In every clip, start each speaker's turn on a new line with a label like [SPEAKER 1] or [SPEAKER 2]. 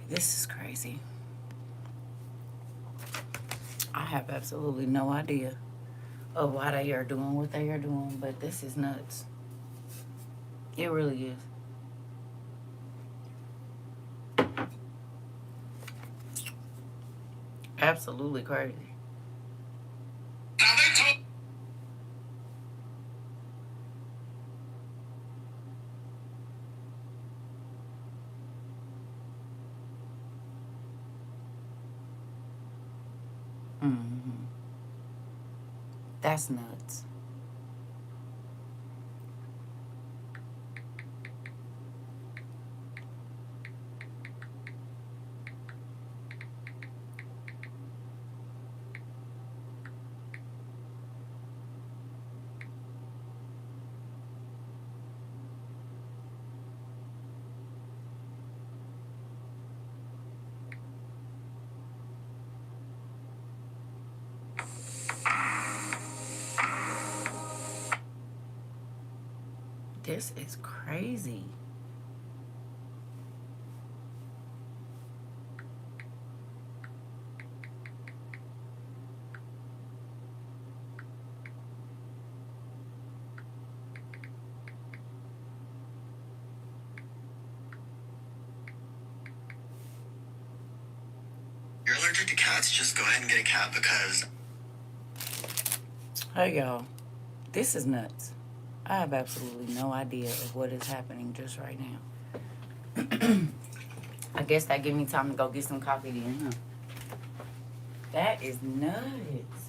[SPEAKER 1] This is crazy. I have absolutely no idea of why they are doing what they are doing, but this is nuts. It really is. Absolutely crazy. Now they told. Mm-hmm. That's nuts. This is crazy.
[SPEAKER 2] You're allergic to cats, just go ahead and get a cat because...
[SPEAKER 1] Hey, y'all. This is nuts. I have absolutely no idea of what is happening just right now. I guess that give me time to go get some coffee then, huh? That is nuts.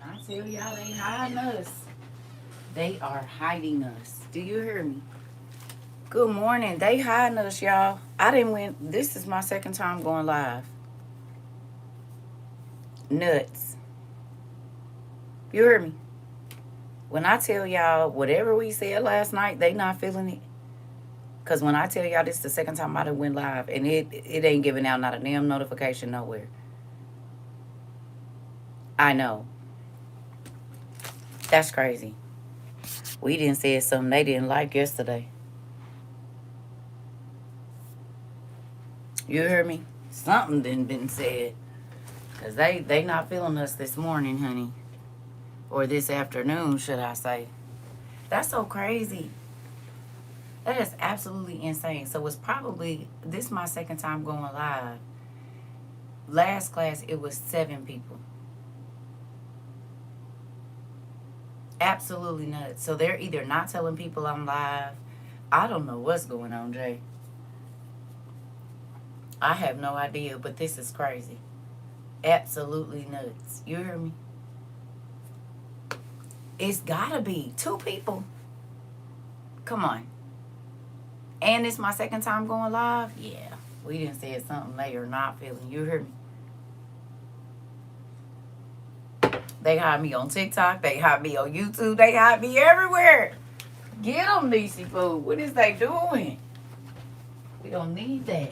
[SPEAKER 1] I tell y'all, they hiding us. They are hiding us. Do you hear me? Good morning. They hiding us, y'all. I didn't win. This is my second time going live. Nuts. You hear me? When I tell y'all whatever we said last night, they not feeling it. Cause when I tell y'all this is the second time I done went live, and it ain't giving out not a damn notification nowhere. I know. That's crazy. We didn't say something they didn't like yesterday. You hear me? Something didn't been said. Cause they not feeling us this morning, honey. Or this afternoon, should I say. That's so crazy. That is absolutely insane. So it's probably this is my second time going live. Last class it was 7 people. Absolutely nuts. So they're either not telling people I'm live. I don't know what's going on, Jay. I have no idea, but this is crazy. Absolutely nuts. You hear me? It's gotta be 2 people. Come on. And it's my second time going live? Yeah. We didn't say something they are not feeling. You hear me? They hide me on TikTok. They hide me on YouTube. They hide me everywhere. Get them, Niecy Food. What is they doing? We don't need that.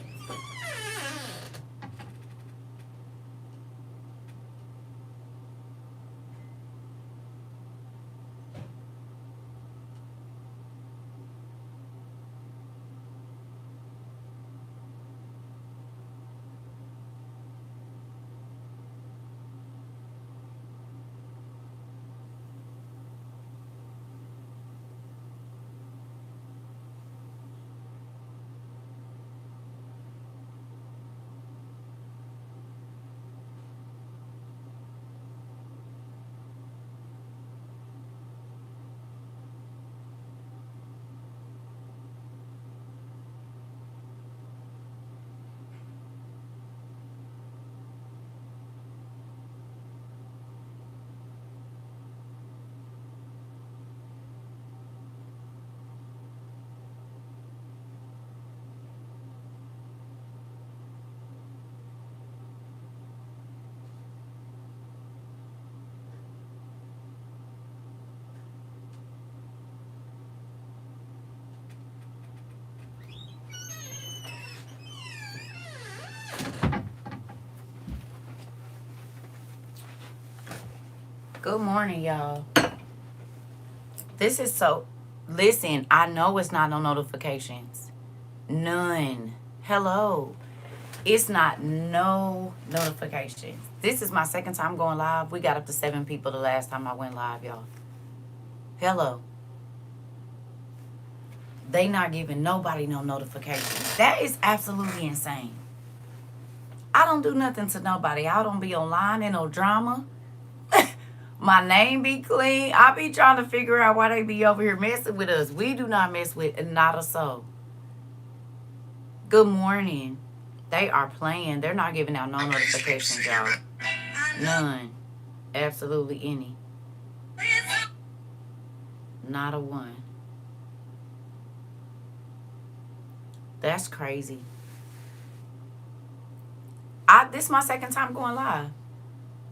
[SPEAKER 1] Good morning, y'all. This is so... Listen, I know it's not no notifications. None. Hello. It's not no notifications. This is my second time going live. We got up to 7 people the last time I went live, y'all. Hello. They not giving nobody no notifications. That is absolutely insane. I don't do nothing to nobody. I don't be online in no drama. My name be clean. I be trying to figure out why they be over here messing with us. We do not mess with not a soul. Good morning. They are playing. They're not giving out no notifications, y'all. None. Absolutely any. Not a one. That's crazy. This is my second time going live.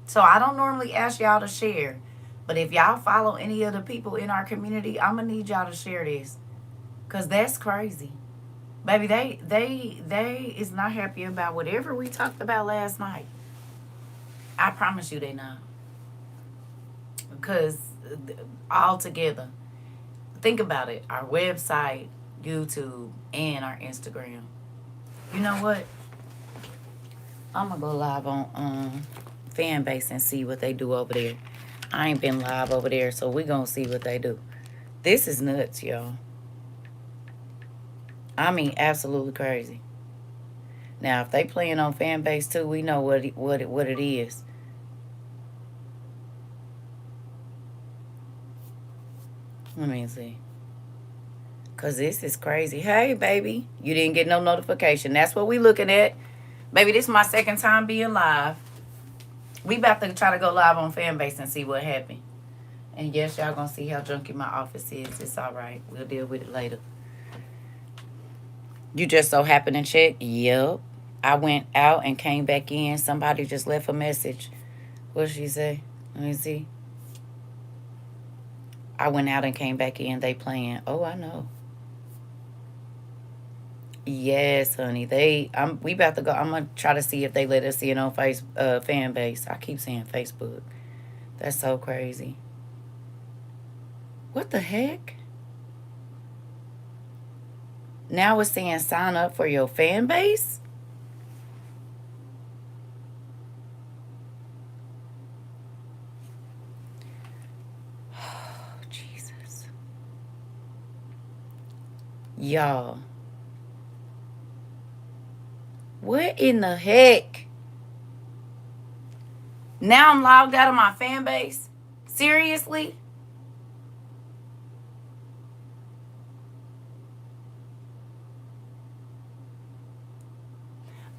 [SPEAKER 1] So I don't normally ask y'all to share. But if y'all follow any of the people in our community, I'm going to need y'all to share this. Because that's crazy. Baby, they is not happy about whatever we talked about last night. I promise you they not. Because all together. Think about it. Our website, YouTube, and our Instagram. You know what? I'm going to go live on fan base and see what they do over there. I ain't been live over there, so we going to see what they do. This is nuts, y'all. I mean, absolutely crazy. Now, if they playing on fan base too, we know what it is. Let me see. Because this is crazy. Hey, baby, you didn't get no notification. That's what we looking at. Baby, this is my second time being live. We about to try to go live on fan base and see what happened. And yes, y'all gonna see how junky my office is. It's all right. We'll deal with it later. You just so happen to check? Yep. I went out and came back in. Somebody just left a message. What'd she say? Let me see. I went out and came back in. They playing. Oh, I know. Yes, honey. We about to go. I'm gonna try to see if they let us in on fan base. I keep saying Facebook. That's so crazy. What the heck? Now it's saying sign up for your fan base? Oh, Jesus. Y'all. What in the heck? Now I'm logged out of my fan base? Seriously?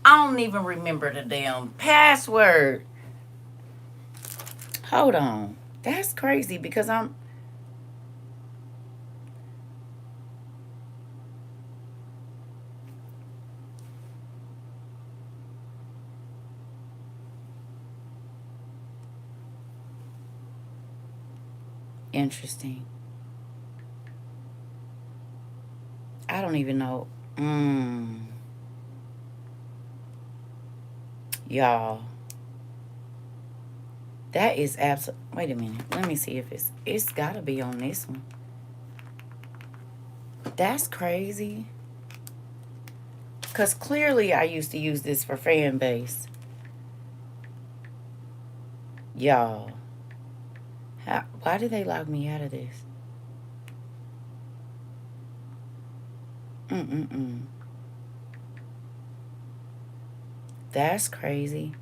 [SPEAKER 1] I don't even remember the damn password. Hold on. That's crazy because I'm... Interesting. I don't even know. Y'all. That is absolute. Wait a minute. Let me see if it's got to be on this one. That's crazy. Because clearly I used to use this for fan base. Y'all. Why did they log me out of this? That's crazy.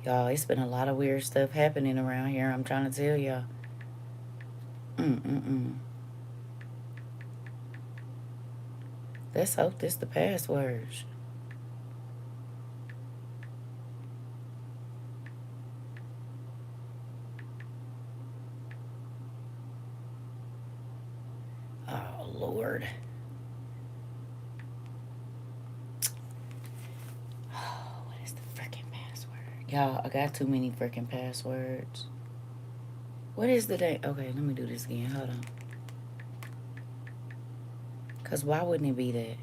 [SPEAKER 1] Y'all, it's been a lot of weird stuff happening around here. I'm trying to tell y'all. Let's hope this the passwords. Oh, Lord. What is the freaking password? Y'all, I got too many freaking passwords. What is the date? Okay, let me do this again. Hold on. Because why wouldn't it be that?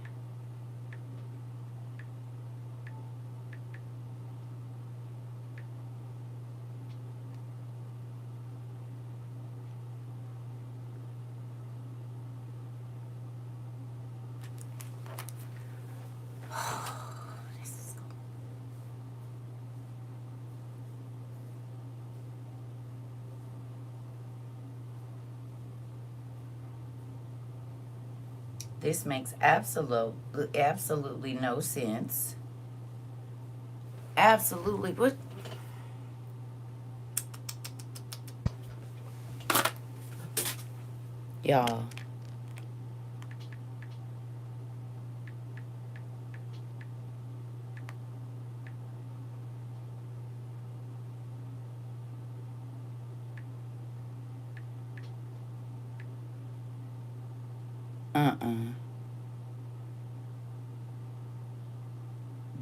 [SPEAKER 1] This makes absolutely no sense. Absolutely. What? Y'all.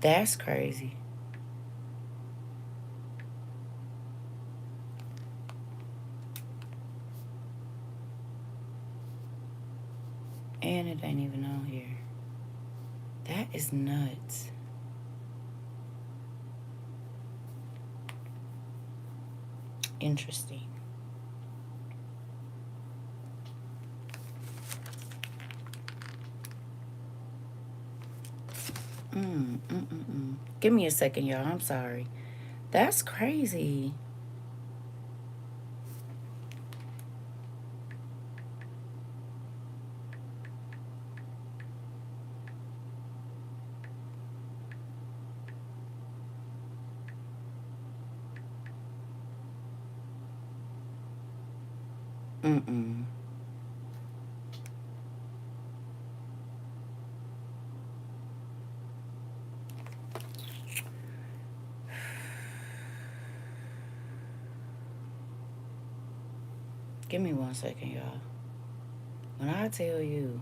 [SPEAKER 1] That's crazy. And it ain't even on here. That is nuts. Interesting. Give me a second, y'all. I'm sorry. That's crazy. Give me 1 second, y'all. When I tell you,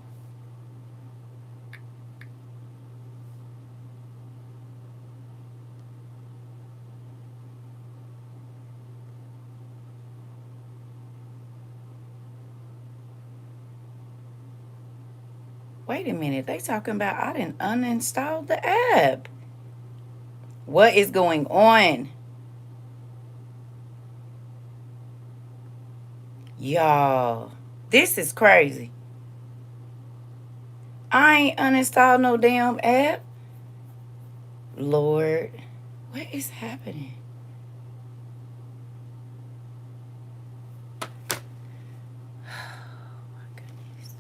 [SPEAKER 1] wait a minute, they talking about I didn't uninstall the app. What is going on? Y'all, this is crazy. I ain't uninstalled no damn app. Lord, what is happening? Oh my goodness.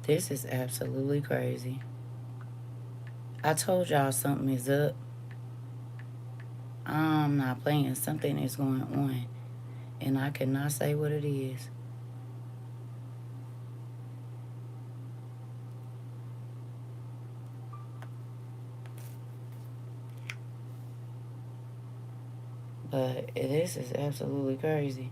[SPEAKER 1] This is absolutely crazy. I told y'all something is up. I'm not playing. Something is going on. And I cannot say what it is. But this is absolutely crazy.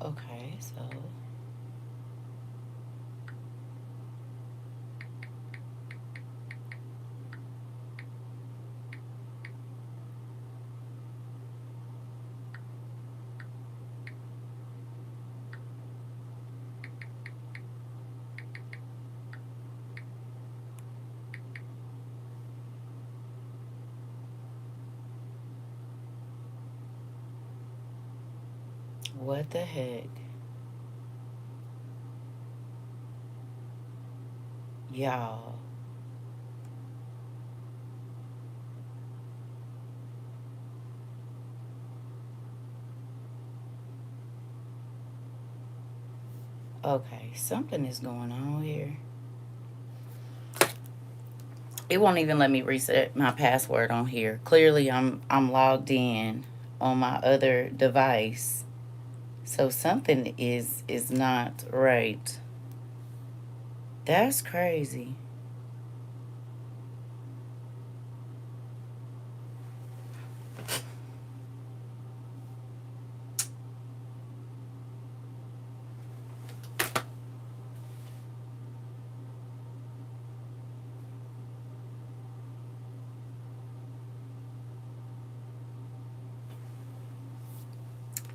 [SPEAKER 1] Okay, so what the heck? Y'all. Okay, something is going on here. It won't even let me reset my password on here. Clearly I'm logged in on my other device. So something is not right. That's crazy.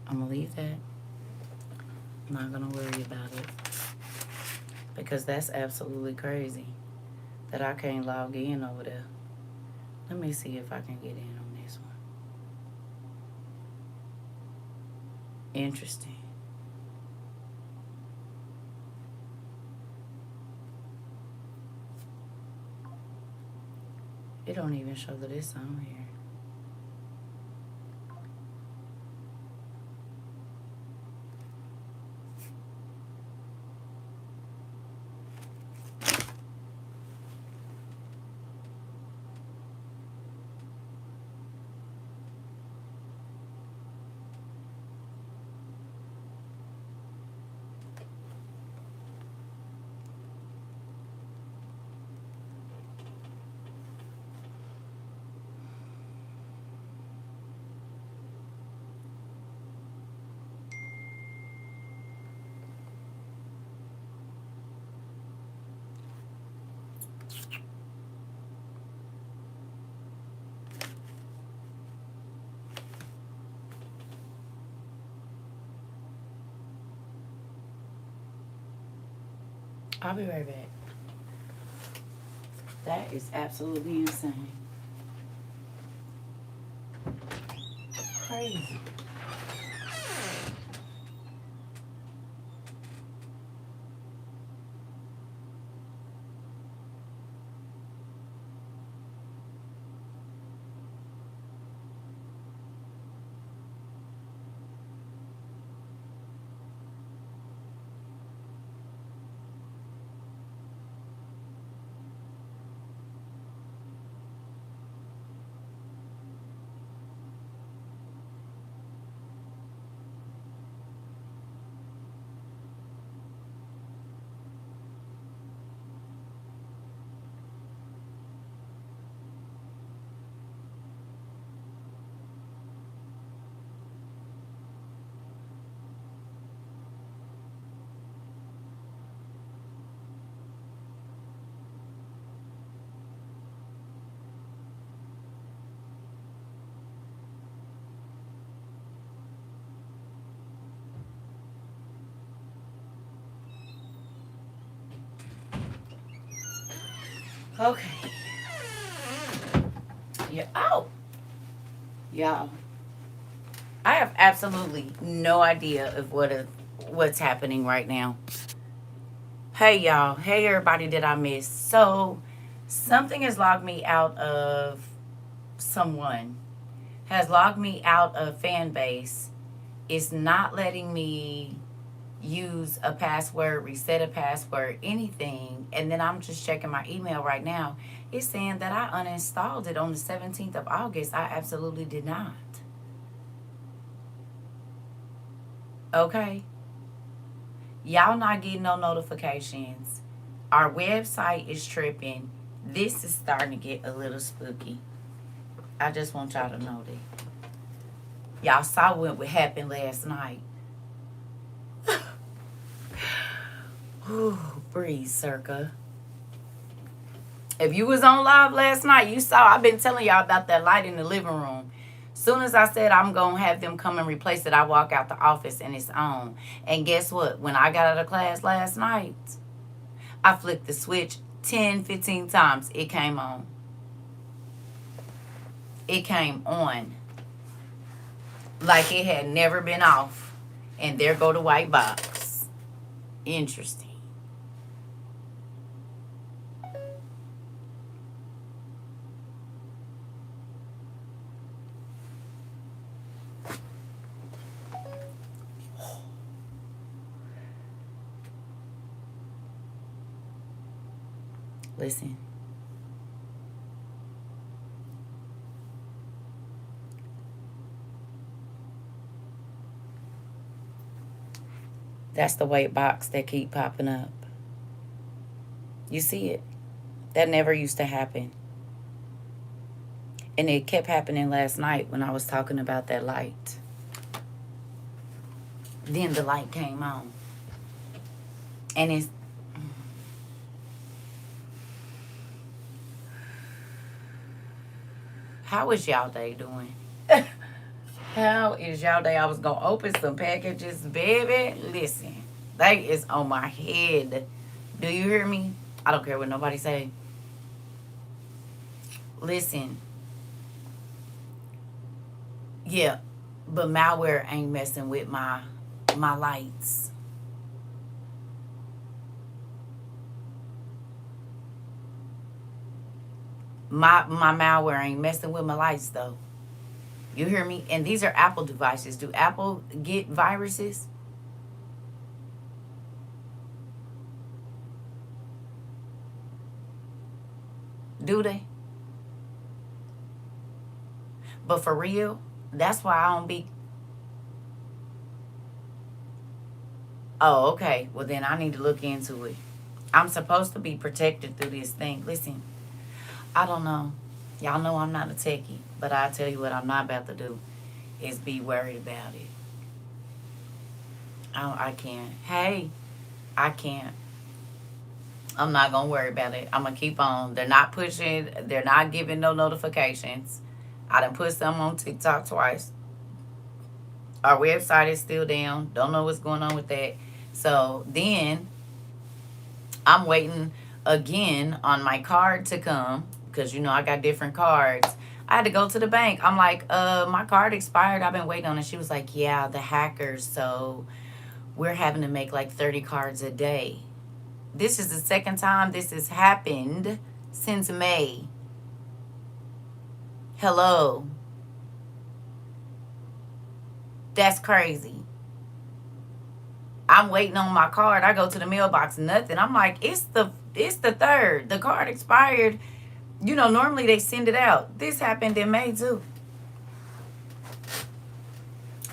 [SPEAKER 1] I'm going to leave that. I'm not going to worry about it. Because that's absolutely crazy that I can't log in over there. Let me see if I can get in on this one. Interesting. It don't even show that it's on here. I'll be right back. That is absolutely insane. Crazy. Okay. Yeah. Oh. Y'all. I have absolutely no idea of what's happening right now. Hey, y'all. Hey, everybody that I missed. So, something has logged me out of someone. Has logged me out of fan base. It's not letting me use a password, reset a password, anything. And then I'm just checking my email right now. It's saying that I uninstalled it on the 17th of August. I absolutely did not. Okay? Y'all not getting no notifications. Our website is tripping. This is starting to get a little spooky. I just want y'all to know that. Y'all saw what happened last night. Ooh, breathe, CERCA. If you was on live last night, you saw I've been telling y'all about that light in the living room. Soon as I said I'm going to have them come and replace it, I walk out the office and it's on. And guess what? When I got out of class last night, I flicked the switch 10, 15 times. It came on. It came on. Like it had never been off. And there go the white box. Interesting. Listen. That's the white box that keep popping up. You see it? That never used to happen. And it kept happening last night when I was talking about that light. Then the light came on. And it's... How is y'all day doing? How is y'all day? I was gonna open some packages, baby. Listen, they is on my head. Do you hear me? I don't care what nobody say. Listen, yeah, but malware ain't messing with my lights. My malware ain't messing with my lights though. You hear me? And these are Apple devices. Do Apple get viruses? Do they? But for real, that's why I don't be. Oh, okay. Well, then I need to look into it. I'm supposed to be protected through this thing. Listen, I don't know. Y'all know I'm not a techie, but I tell you what I'm not about to do is be worried about it. I can't. Hey, I can't. I'm not gonna worry about it. I'm gonna keep on. They're not pushing. They're not giving no notifications. I done put some on TikTok twice. Our website is still down. Don't know what's going on with that. So then I'm waiting again on my card to come because you know I got different cards. I had to go to the bank. I'm like, my card expired. I've been waiting on it. She was like, yeah, the hackers. So we're having to make like 30 cards a day. This is the second time this has happened since May. Hello. That's crazy. I'm waiting on my card. I go to the mailbox, nothing. I'm like, it's the third. The card expired. You know, normally they send it out. This happened in May too.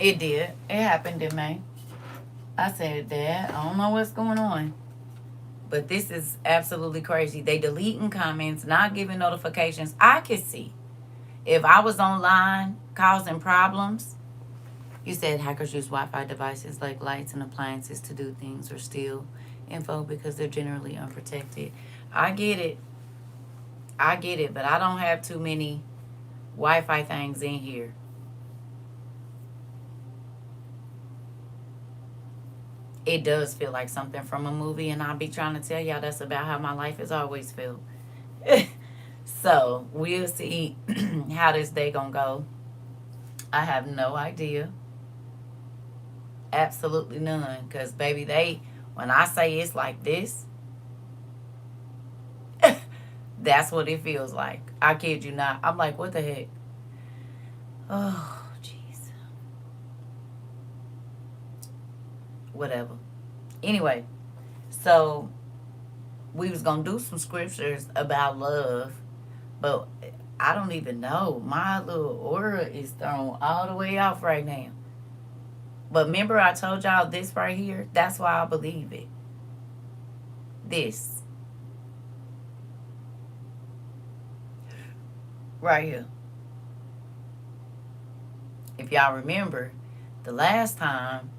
[SPEAKER 1] It did. It happened in May. I said that. I don't know what's going on. But this is absolutely crazy. They deleting comments, not giving notifications. I could see if I was online causing problems. You said hackers use Wi-Fi devices like lights and appliances to do things or steal info because they're generally unprotected. I get it. I get it, but I don't have too many Wi-Fi things in here. It does feel like something from a movie, and I'll be trying to tell y'all that's about how my life has always felt. So we'll see how this day gonna go. I have no idea. Absolutely none. Because, baby, when I say it's like this, that's what it feels like. I kid you not. I'm like, what the heck? Oh, jeez. Whatever. Anyway, so we was going to do some scriptures about love, but I don't even know. My little aura is thrown all the way off right now. But remember I told y'all this right here? That's why I believe it. This. Right here. If y'all remember, the last time,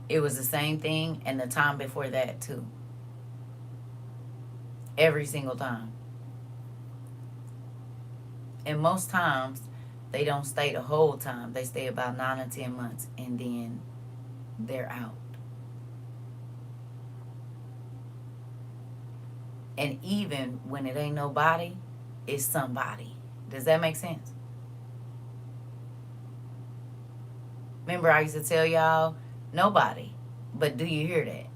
[SPEAKER 1] it was the same thing, and the time before that, too. Every single time. And most times, they don't stay the whole time. They stay about 9 or 10 months, and then they're out. And even when it ain't nobody, it's somebody. Does that make sense? Remember, I used to tell y'all, nobody. But do you hear that?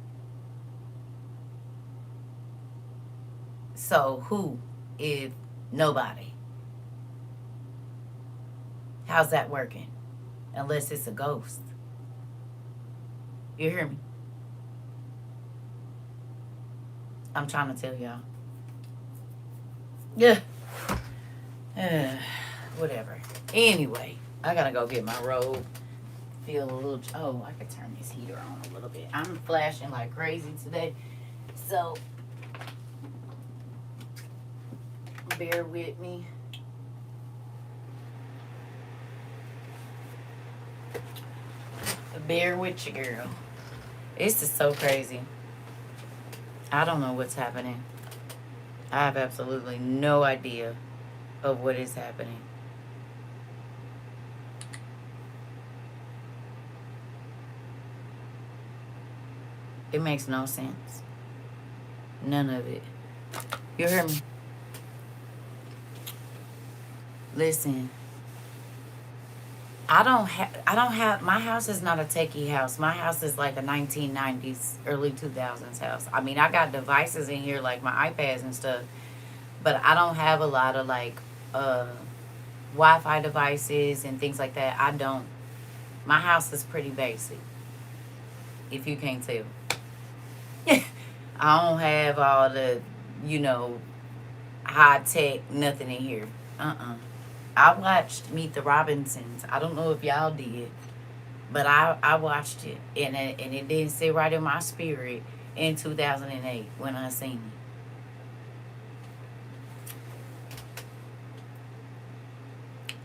[SPEAKER 1] So who if nobody? How's that working? Unless it's a ghost. You hear me? I'm trying to tell y'all. Yeah. Whatever. Anyway, I gotta go get my robe. Feel a little. Oh, I could turn this heater on a little bit. I'm flashing like crazy today. So, bear with me. Bear with you, girl. This is so crazy. I don't know what's happening. I have absolutely no idea of what is happening. It makes no sense. None of it. You hear me? Listen. I don't have, my house is not a techie house. My house is like a 1990s, early 2000s house. I mean, I got devices in here like my iPads and stuff, but I don't have a lot of like Wi-Fi devices and things like that. I don't. My house is pretty basic, if you can't tell. I don't have all the, you know, high tech, nothing in here. I watched Meet the Robinsons. I don't know if y'all did, but I watched it, and it didn't sit right in my spirit in 2008 when I seen it.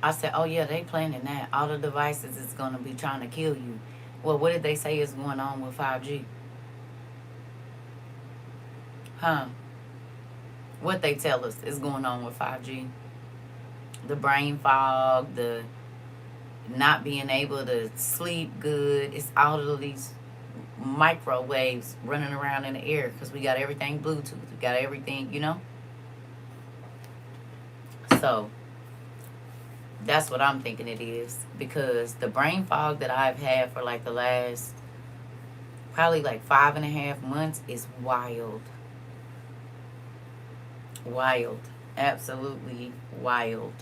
[SPEAKER 1] I said, oh yeah, they planning that. All the devices is going to be trying to kill you. Well, what did they say is going on with 5G? Huh? What they tell us is going on with 5G? The brain fog, the not being able to sleep good. It's all of these microwaves running around in the air because we got everything Bluetooth. We got everything, you know? So that's what I'm thinking it is, because the brain fog that I've had for like the last probably like 5.5 months is wild. Wild. Absolutely wild.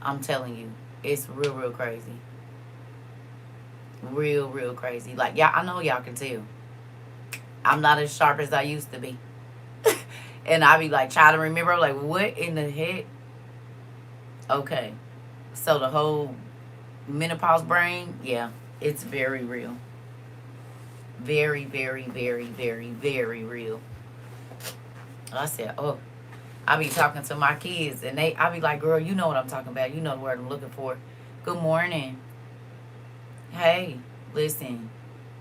[SPEAKER 1] I'm telling you, it's real crazy. Real crazy. Like, yeah, I know y'all can tell. I'm not as sharp as I used to be. And I be like trying to remember, like, what in the heck? Okay. So the whole menopause brain, yeah, it's very real. Very real. I said, oh, I be talking to my kids, and I be like, girl, you know what I'm talking about. You know the word I'm looking for. Good morning. Hey, listen,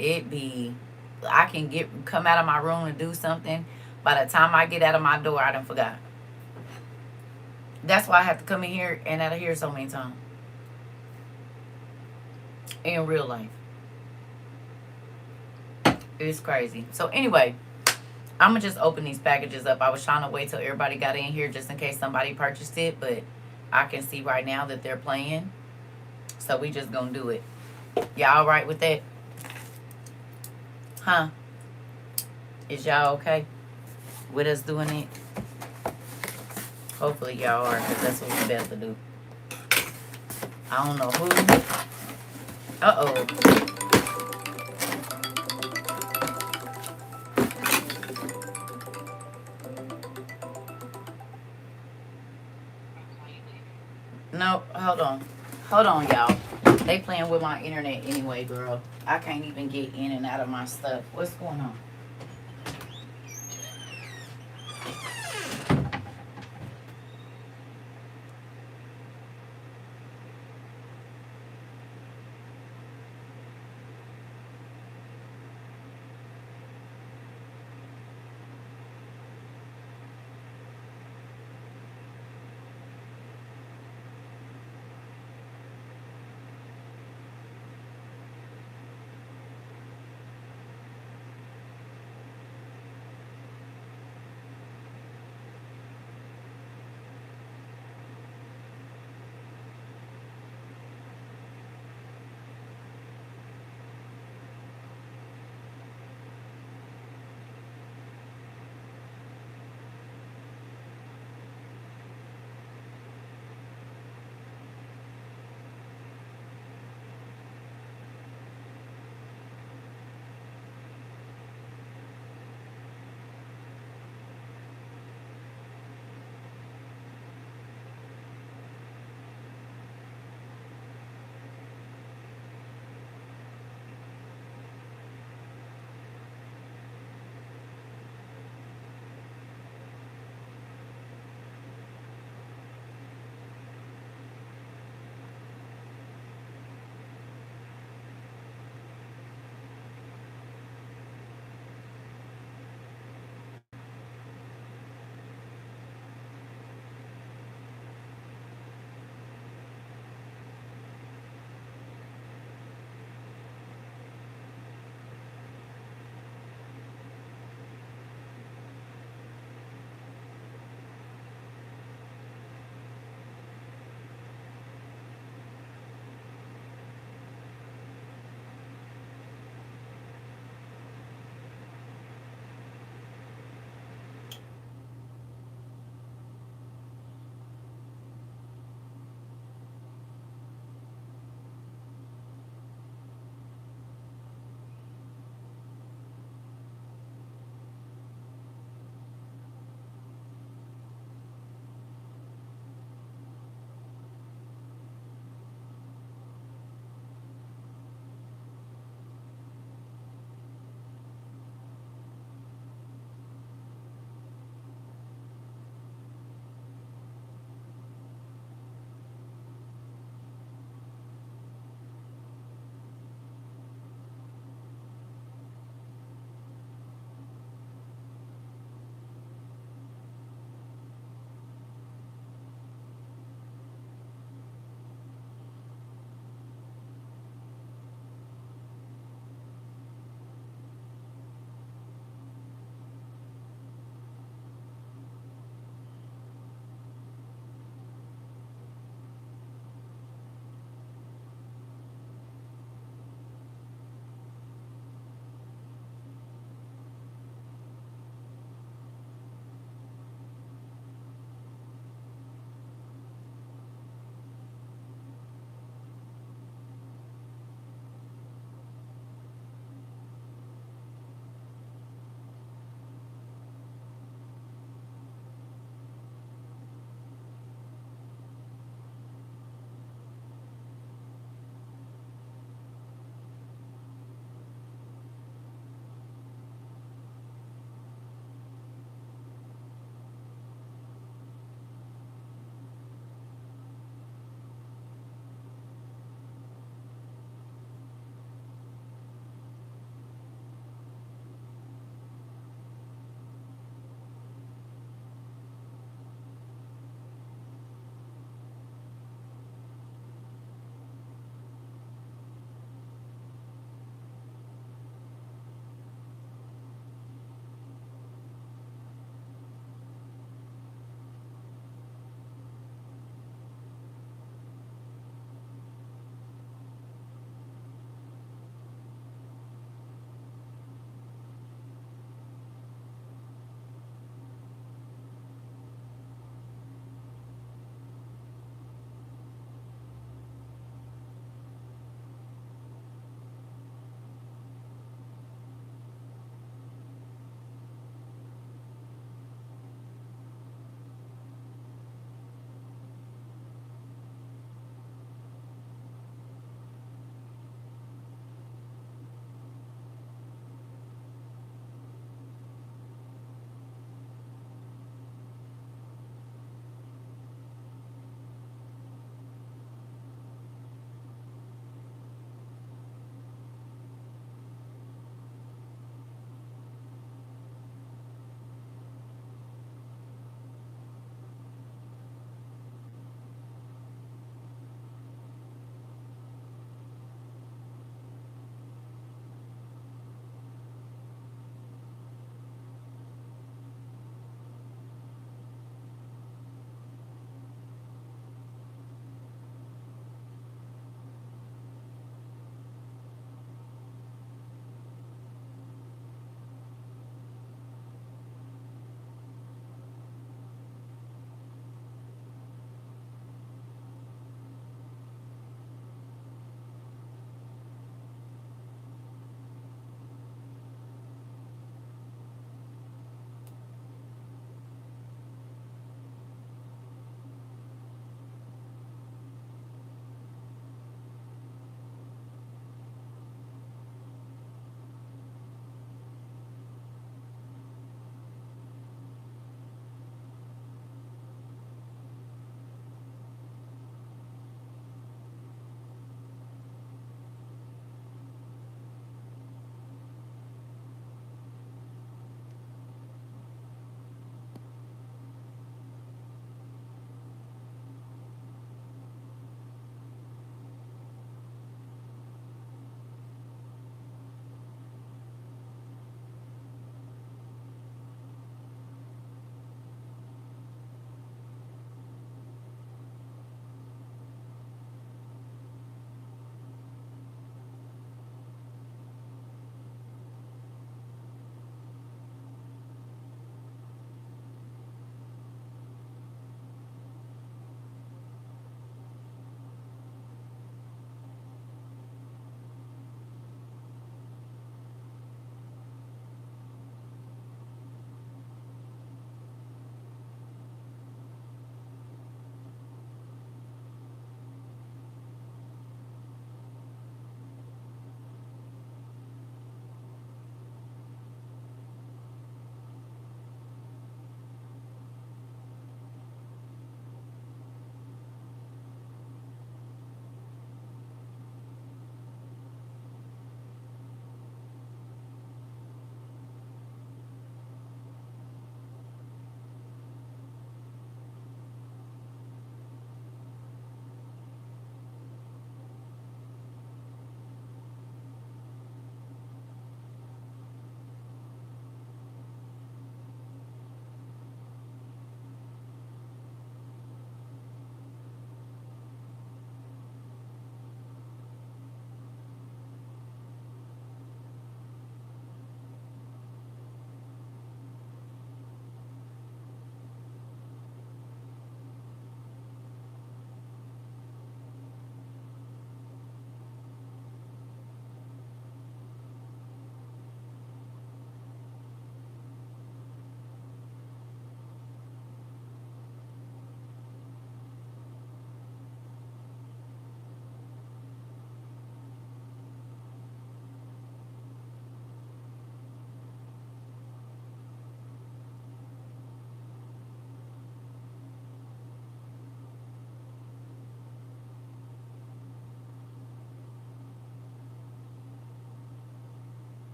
[SPEAKER 1] I can come out of my room and do something. By the time I get out of my door, I done forgot. That's why I have to come in here and out of here so many times. In real life. It's crazy. So anyway, I'm going to just open these packages up. I was trying to wait till everybody got in here just in case somebody purchased it, but I can see right now that they're playing. So we just going to do it. Y'all all right with that? Huh? Is y'all okay with us doing it? Hopefully y'all are, because that's what we about to do. I don't know who. Uh-oh. No, hold on. Hold on, y'all. They playing with my internet anyway, girl. I can't even get in and out of my stuff. What's going on?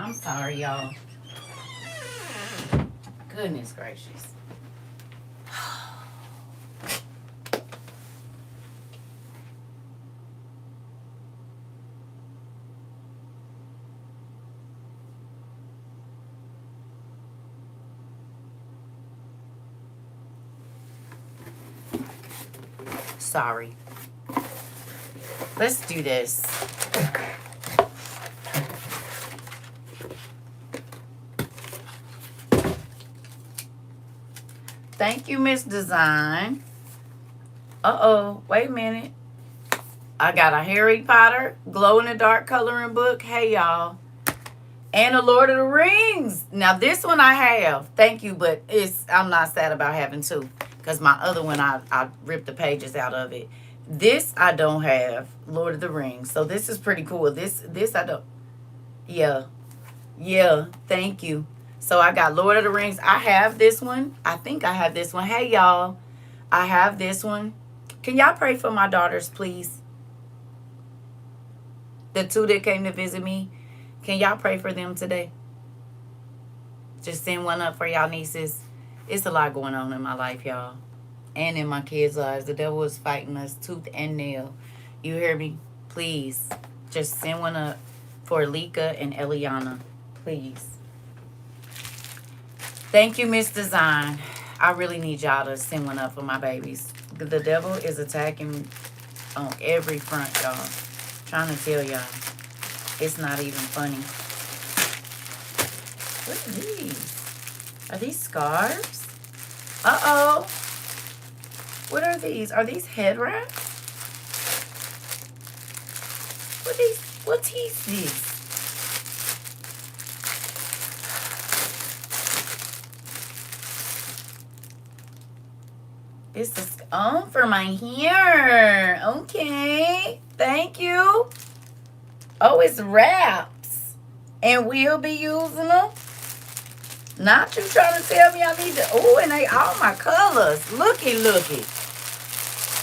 [SPEAKER 1] I'm sorry, y'all. Goodness gracious. Sorry. Let's do this. Thank you, Miss Design. Uh-oh. Wait a minute. I got a Harry Potter glow-in-the-dark coloring book. Hey, y'all. And a Lord of the Rings. Now, this one I have. Thank you, but I'm not sad about having two. Because my other one, I ripped the pages out of it. This I don't have. Lord of the Rings. So this is pretty cool. This I don't. Yeah. Yeah. Thank you. So I got Lord of the Rings. I have this one. I think I have this one. Hey, y'all. I have this one. Can y'all pray for my daughters, please? The two that came to visit me. Can y'all pray for them today? Just send one up for y'all nieces. It's a lot going on in my life, y'all. And in my kids' lives. The devil is fighting us tooth and nail. You hear me? Please. Just send one up for Lika and Eliana. Please. Thank you, Miss Design. I really need y'all to send one up for my babies. The devil is attacking on every front, y'all. Trying to tell y'all. It's not even funny. What are these? Are these scarves? Uh-oh. What are these? Are these head wraps? What is this? This is for my hair. Okay. Thank you. Oh, it's wraps. And we'll be using them. Not you trying to tell me I need to. Oh, and they all my colors. Looky.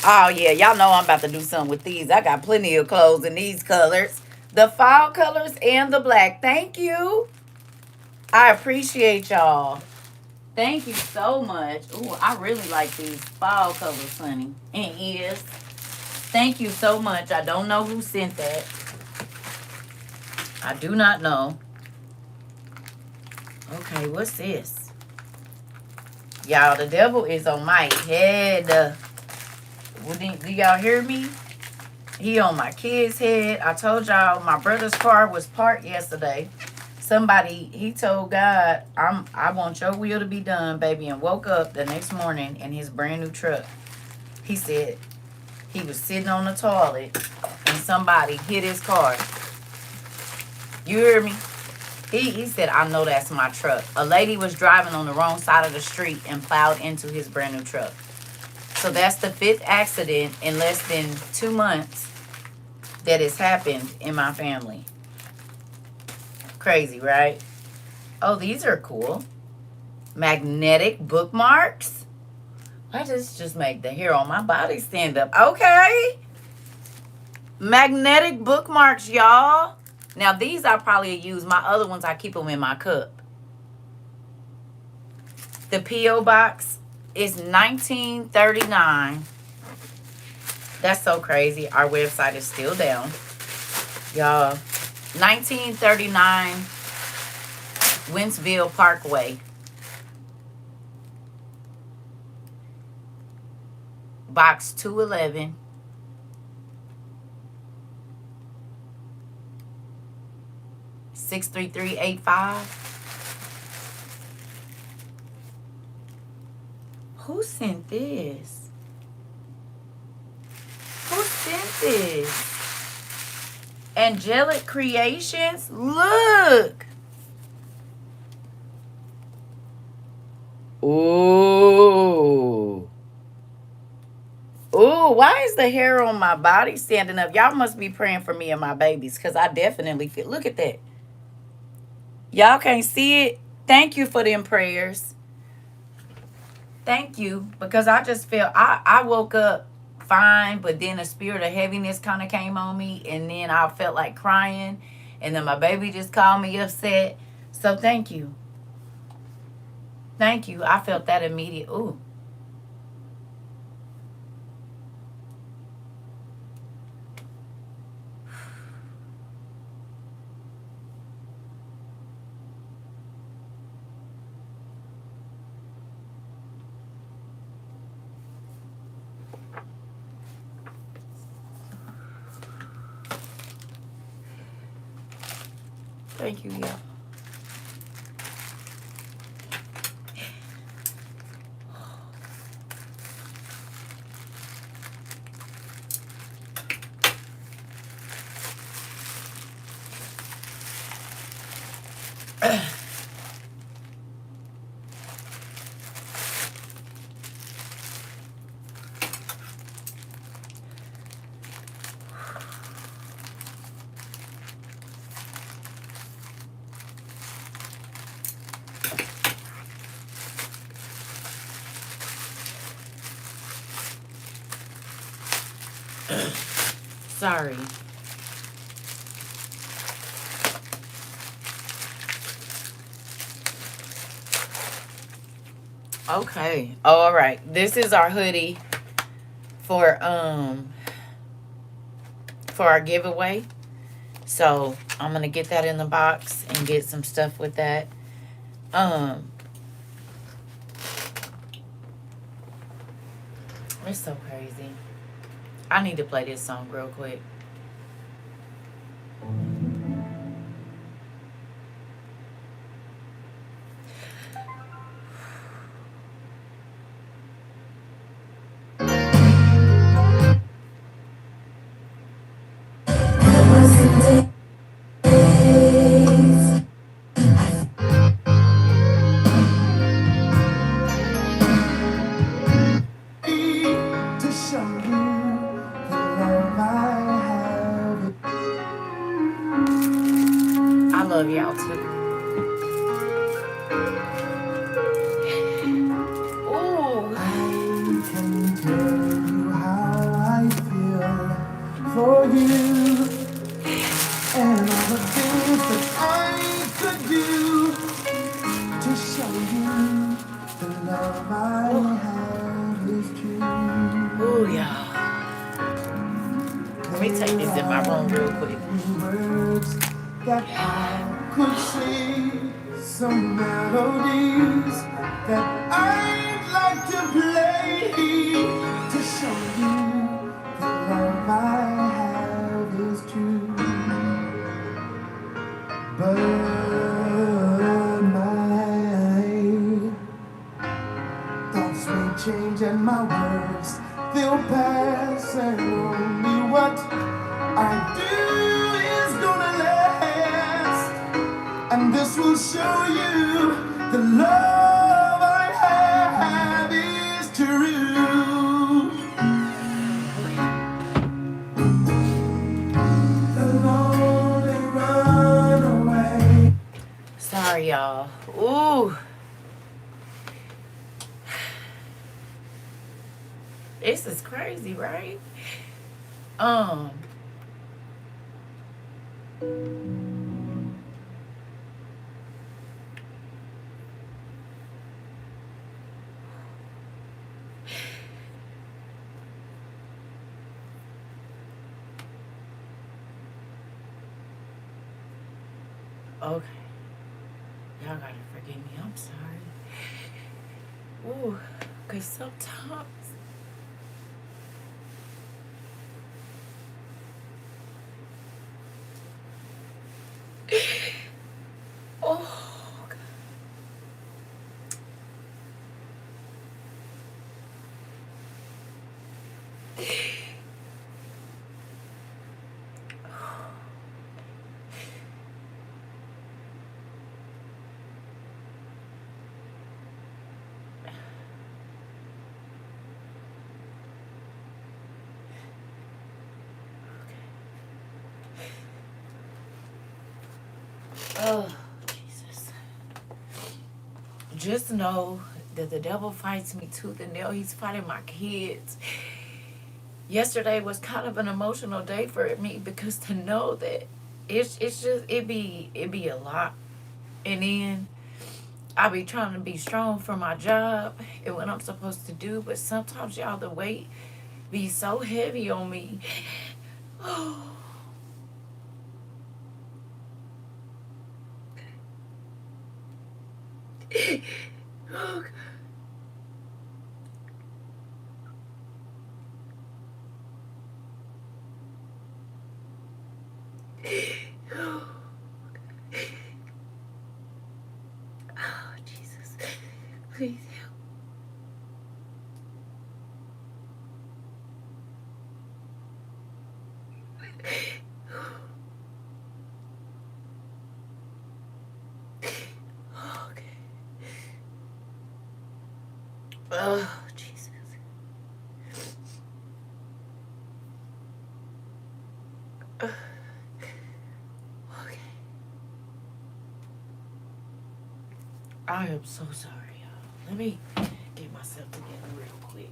[SPEAKER 1] Oh, yeah. Y'all know I'm about to do something with these. I got plenty of clothes in these colors. The fall colors and the black. Thank you. I appreciate y'all. Thank you so much. Ooh, I really like these fall colors, honey. And ears. Thank you so much. I don't know who sent that. I do not know. Okay, what's this? Y'all, the devil is on my head. Do y'all hear me? He on my kid's head. I told y'all my brother's car was parked yesterday. He told God, I want your will to be done, baby, and woke up the next morning in his brand new truck. He said he was sitting on the toilet and somebody hit his car. You hear me? He said, I know that's my truck. A lady was driving on the wrong side of the street and plowed into his brand new truck. So that's the 5th accident in less than 2 months that has happened in my family. Crazy, right? Oh, these are cool. Magnetic bookmarks. Why does this just make the hair on my body stand up? Okay. Magnetic bookmarks, y'all. Now, these I probably use. My other ones, I keep them in my cup. The P.O. box is $19.39. That's so crazy. Our website is still down. Y'all, $19.39 Wentzville Parkway. Box 211. $63385. Who sent this? Who sent this? Angelic Creations? Look. Ooh. Ooh, why is the hair on my body standing up? Y'all must be praying for me and my babies because I definitely feel. Look at that. Y'all can't see it. Thank you for them prayers. Thank you. Because I just felt, I woke up fine, but then a spirit of heaviness kind of came on me. And then I felt like crying. And then my baby just called me upset. So thank you. Thank you. I felt that immediate. Ooh. Thank you, y'all. Sorry. Okay. Oh, all right. This is our hoodie for our giveaway. So I'm gonna get that in the box and get some stuff with that. It's so crazy. I need to play this song real quick. I love y'all too. Ooh.
[SPEAKER 3] I can tell you how I feel for you and all the things that I could do to show you the love I have is true.
[SPEAKER 1] Ooh, y'all. Let me take this in my room real quick.
[SPEAKER 3] Words that I could sing, some melodies that I'd like to play to show you the love I have is true. But my thoughts may change and my words they'll pass, and only what I do is gonna last, and this will show you the love I have is true. The lonely runaway.
[SPEAKER 1] Sorry, y'all. Ooh. This is crazy, right? Okay. Y'all gotta forgive me. I'm sorry. Ooh. Cause sometimes oh God. Oh, Jesus. Just know that the devil fights me tooth and nail. He's fighting my kids. Yesterday was kind of an emotional day for me because to know that it's just it be a lot, and then I be trying to be strong for my job and what I'm supposed to do, but sometimes y'all the weight be so heavy on me. Oh, God. Oh, Jesus. Please help. Okay. Oh, Jesus. Okay. I am so sorry, y'all. Let me get myself together real quick.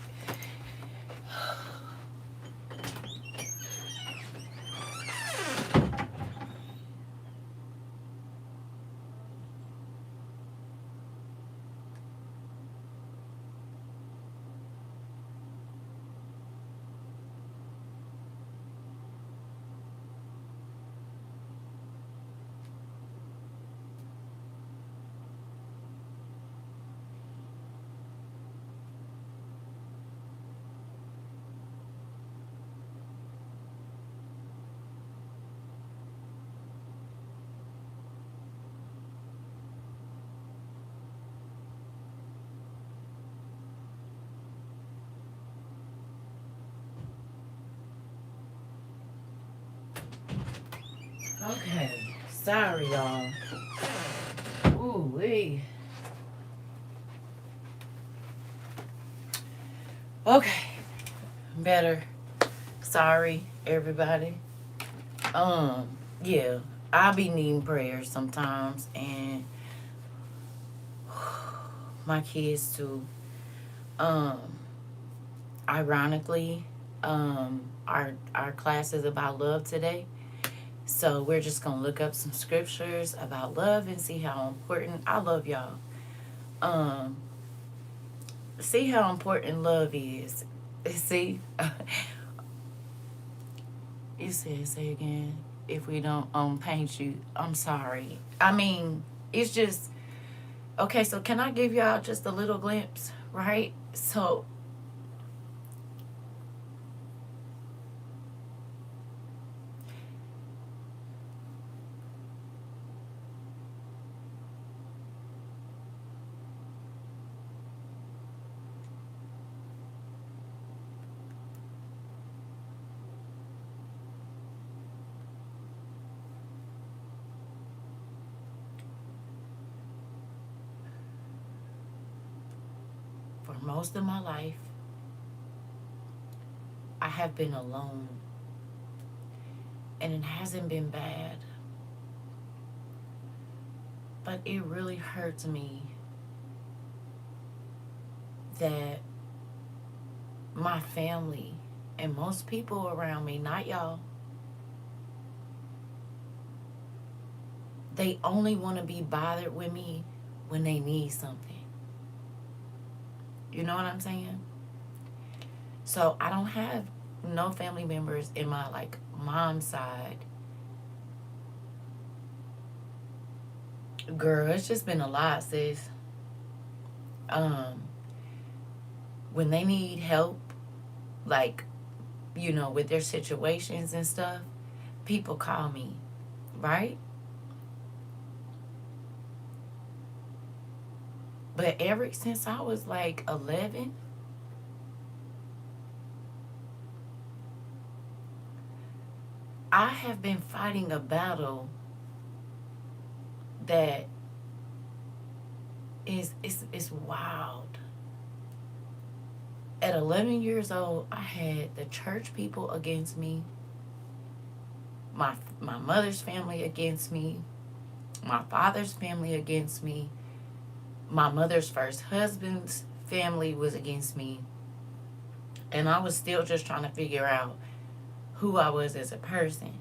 [SPEAKER 1] Okay. Sorry, y'all. Ooh, wee. Okay. Better. Sorry, everybody. Yeah. I be needing prayers sometimes, and my kids too. Um, Ironically, our class is about love today. So we're just gonna look up some scriptures about love and see how important I love y'all. Um, See how important love is. See, you said say again. If we don't paint you, I'm sorry. I mean, it's just okay. So can I give y'all just a little glimpse, right? So for most of my life, I have been alone, and it hasn't been bad, but it really hurts me that my family and most people around me, not y'all, they only want to be bothered with me when they need something. You know what I'm saying? So I don't have no family members in my like mom's side. Girl, it's just been a lot, sis. Um, when they need help, like, with their situations and stuff, people call me, right? But ever since I was like 11, I have been fighting a battle that is wild. At 11 years old, I had the church people against me, my mother's family against me, my father's family against me, my mother's first husband's family was against me, and I was still just trying to figure out who I was as a person.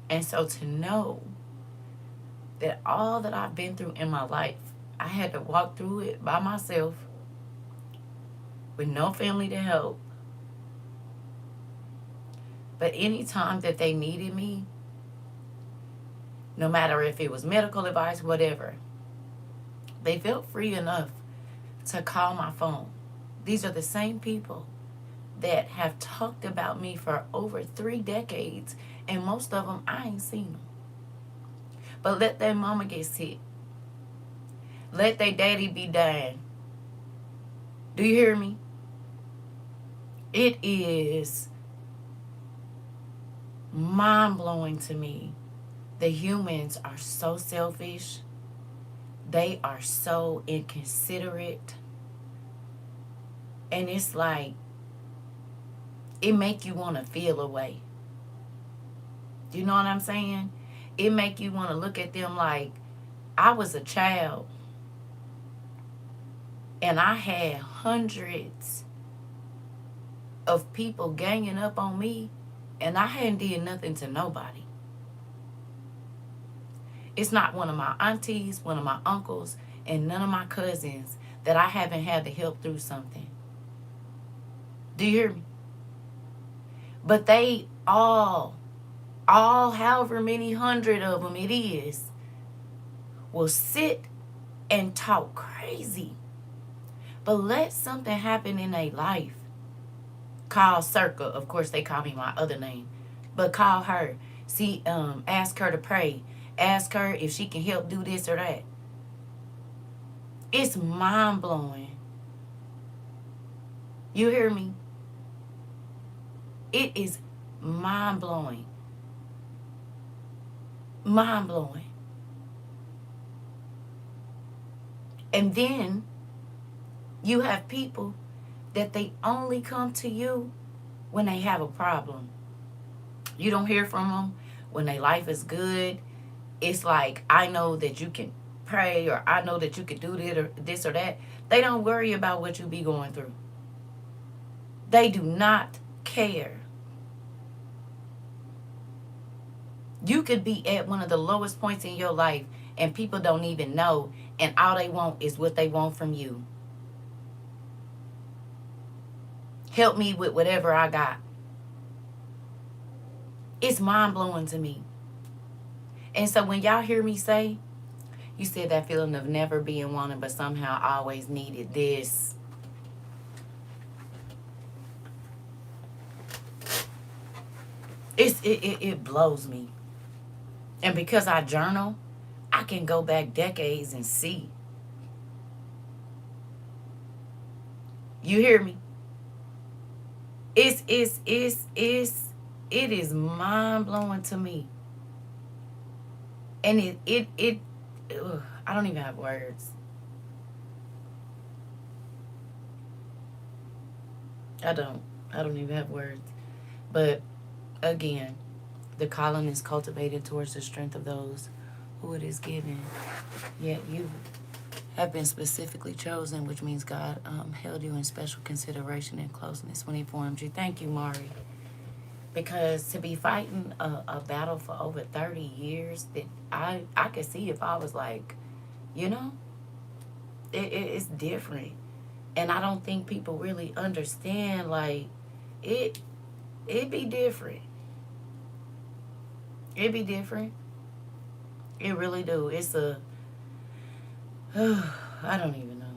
[SPEAKER 1] And so to know that all that I've been through in my life, I had to walk through it by myself with no family to help. But anytime that they needed me, no matter if it was medical advice, whatever, they felt free enough to call my phone. These are the same people that have talked about me for over 3 decades, and most of them I ain't seen them. But let their mama get sick. Let their daddy be dying. Do you hear me? It is mind-blowing to me. The humans are so selfish. They are so inconsiderate. And it's like, it make you want to feel away. You know what I'm saying? It make you want to look at them like, I was a child and I had hundreds of people ganging up on me and I hadn't did nothing to nobody. It's not one of my aunties, one of my uncles, and none of my cousins that I haven't had to help through something. Do you hear me? But they all however many hundred of them it is, will sit and talk crazy. But let something happen in their life. Call CERCA. Of course, they call me my other name. But call her. See, ask her to pray. Ask her if she can help do this or that. It's mind-blowing. You hear me? It is mind-blowing. Mind-blowing. And then you have people that they only come to you when they have a problem. You don't hear from them when their life is good. It's like, I know that you can pray, or I know that you can do this or that. They don't worry about what you be going through. They do not care. You could be at one of the lowest points in your life and people don't even know, and all they want is what they want from you. Help me with whatever I got. It's mind-blowing to me. And so when y'all hear me say, you said that feeling of never being wanted but somehow always needed this. It blows me. And because I journal, I can go back decades and see. You hear me? It is mind-blowing to me. And I don't even have words. I don't even have words. But again, the calling is cultivated towards the strength of those who it is given. Yet you have been specifically chosen, which means God held you in special consideration and closeness when he formed you. Thank you, Mari. Because to be fighting a battle for over 30 years, that I could see if I was like, you know, it's different. And I don't think people really understand, like, it be different. It be different. It really do. It's I don't even know.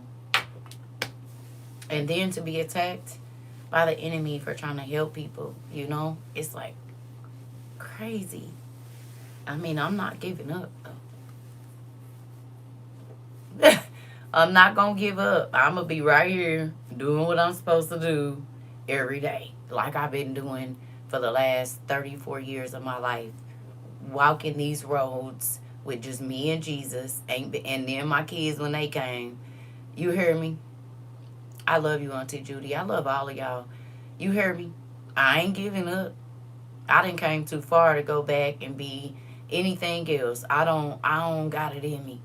[SPEAKER 1] And then to be attacked by the enemy for trying to help people, you know, it's like crazy. I mean, I'm not giving up, though. I'm not going to give up. I'm going to be right here doing what I'm supposed to do every day, like I've been doing for the last 34 years of my life. Walking these roads with just me and Jesus, and then my kids when they came. You hear me? I love you, Auntie Judy. I love all of y'all. You hear me? I ain't giving up. I done came too far to go back and be anything else. I don't got it in me.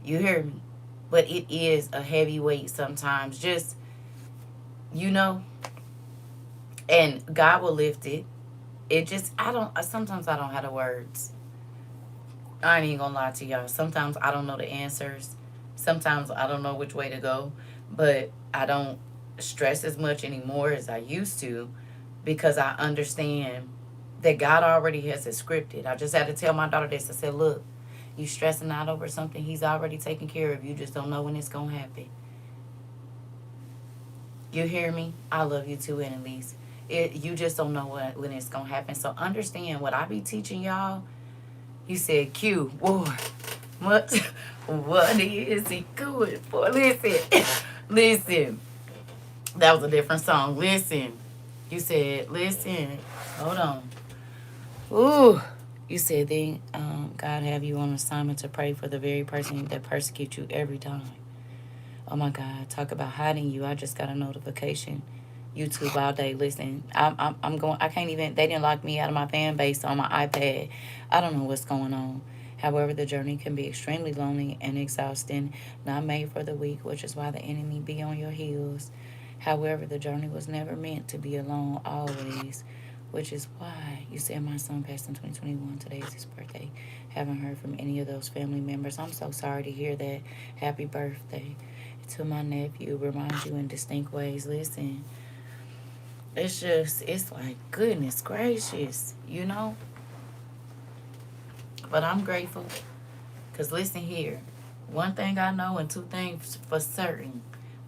[SPEAKER 1] You hear me? But it is a heavy weight sometimes. Just, you know, and God will lift it. it just, sometimes I don't have the words. I ain't even gonna lie to y'all. Sometimes I don't know the answers. Sometimes I don't know which way to go. But I don't stress as much anymore as I used to because I understand that God already has it scripted. I just had to tell my daughter this. I said, look, you stressing out over something He's already taken care of. You just don't know when it's gonna happen. You hear me? I love you too, Annalise. You just don't know when it's gonna happen. So understand what I be teaching y'all. You said Q, war. What? What is he good for? Listen, listen. That was a different song. Listen. You said, listen. Hold on. Ooh. You said then God have you on assignment to pray for the very person that persecutes you every time. Oh my God, talk about hiding you. I just got a notification. YouTube all day. Listen, I'm going. I can't even. They didn't lock me out of my fan base on my iPad. I don't know what's going on. However, the journey can be extremely lonely and exhausting. Not made for the weak, which is why the enemy be on your heels. However, the journey was never meant to be alone always, which is why you said my son passed in 2021. Today is his birthday. Haven't heard from any of those family members. I'm so sorry to hear that. Happy birthday to my nephew. Reminds you in distinct ways. Listen. It's like, goodness gracious, you know? But I'm grateful. Because listen here. One thing I know and two things for certain.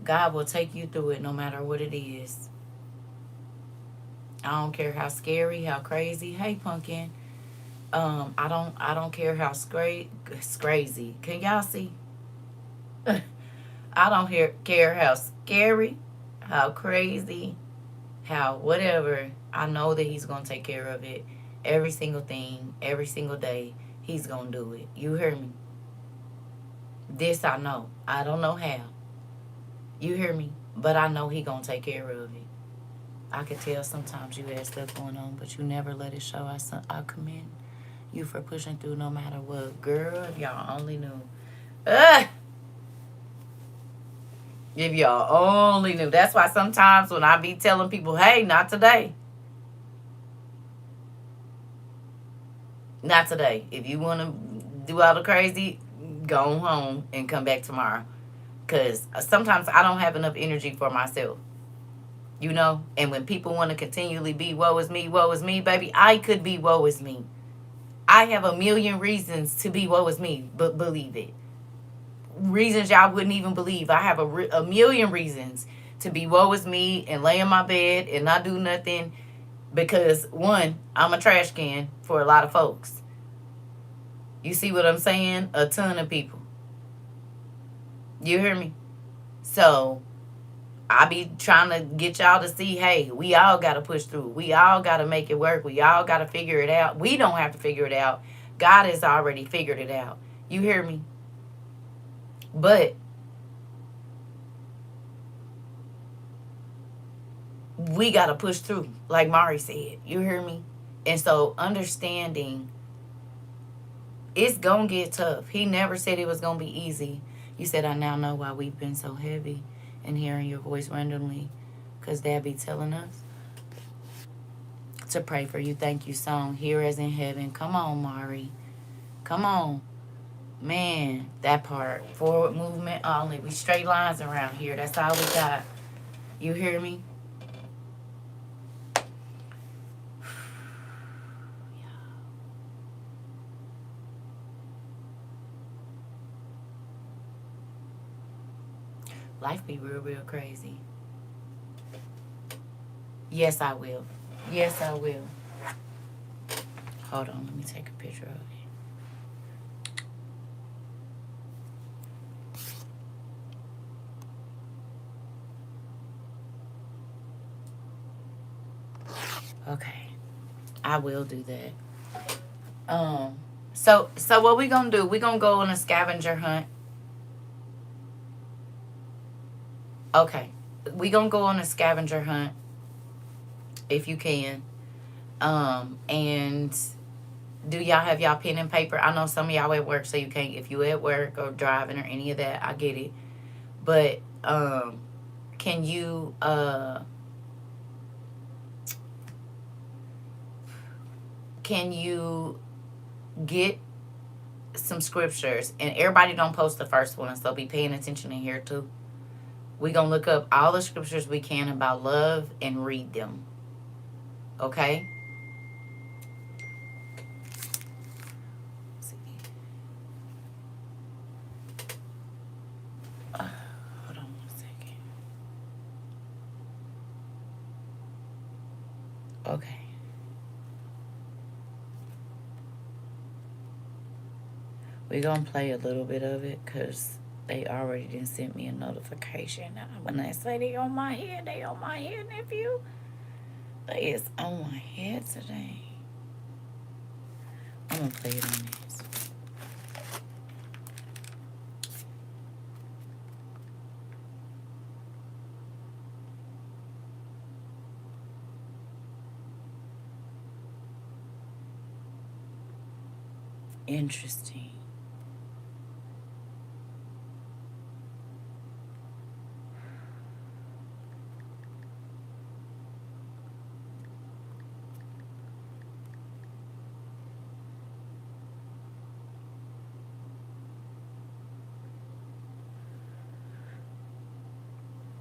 [SPEAKER 1] God will take you through it no matter what it is. I don't care how scary, how crazy. Hey, pumpkin. I don't care how crazy. Can y'all see? I don't care how scary, how crazy, how whatever. I know that He's going to take care of it. Every single thing, every single day, He's going to do it. You hear me? This I know. I don't know how. You hear me? But I know He going to take care of it. I could tell sometimes you had stuff going on, but you never let it show. I commend you for pushing through no matter what. Girl, if y'all only knew. Ugh! If y'all only knew. That's why sometimes when I be telling people, hey, not today. Not today. If you want to do all the crazy, go home and come back tomorrow. Because sometimes I don't have enough energy for myself. You know? And when people want to continually be woe is me, baby, I could be woe is me. I have a million reasons to be woe is me, but believe it. Reasons y'all wouldn't even believe. I have a million reasons to be woe is me and lay in my bed and not do nothing because, one, I'm a trash can for a lot of folks. You see what I'm saying? A ton of people. You hear me? So, I be trying to get y'all to see, hey, we all got to push through. We all got to make it work. We all got to figure it out. We don't have to figure it out. God has already figured it out. You hear me? But we got to push through, like Mari said. You hear me? And so understanding it's going to get tough. He never said it was going to be easy. You said, I now know why we've been so heavy and hearing your voice randomly because Dad be telling us to pray for you. Thank you, song. Here as in heaven. Come on, Mari. Come on. Man, that part. Forward movement only. We straight lines around here. That's all we got. You hear me? Life be real, real crazy. Yes, I will. Yes, I will. Hold on. Let me take a picture of it. Okay, I will do that. So what we gonna do? We gonna go on a scavenger hunt. Okay, we gonna go on a scavenger hunt if you can. And do y'all have y'all pen and paper? I know some of y'all at work, so you can't. If you at work or driving or any of that, I get it. But can you can you get some scriptures? And everybody don't post the first one, so be paying attention in here too. We're going to look up all the scriptures we can about love and read them. Okay? Hold on 1 second. Okay. We're going to play a little bit of it because they already done sent me a notification. When they say they on my head, they on my head, nephew. They is on my head today. I'm going to play it on this. Interesting.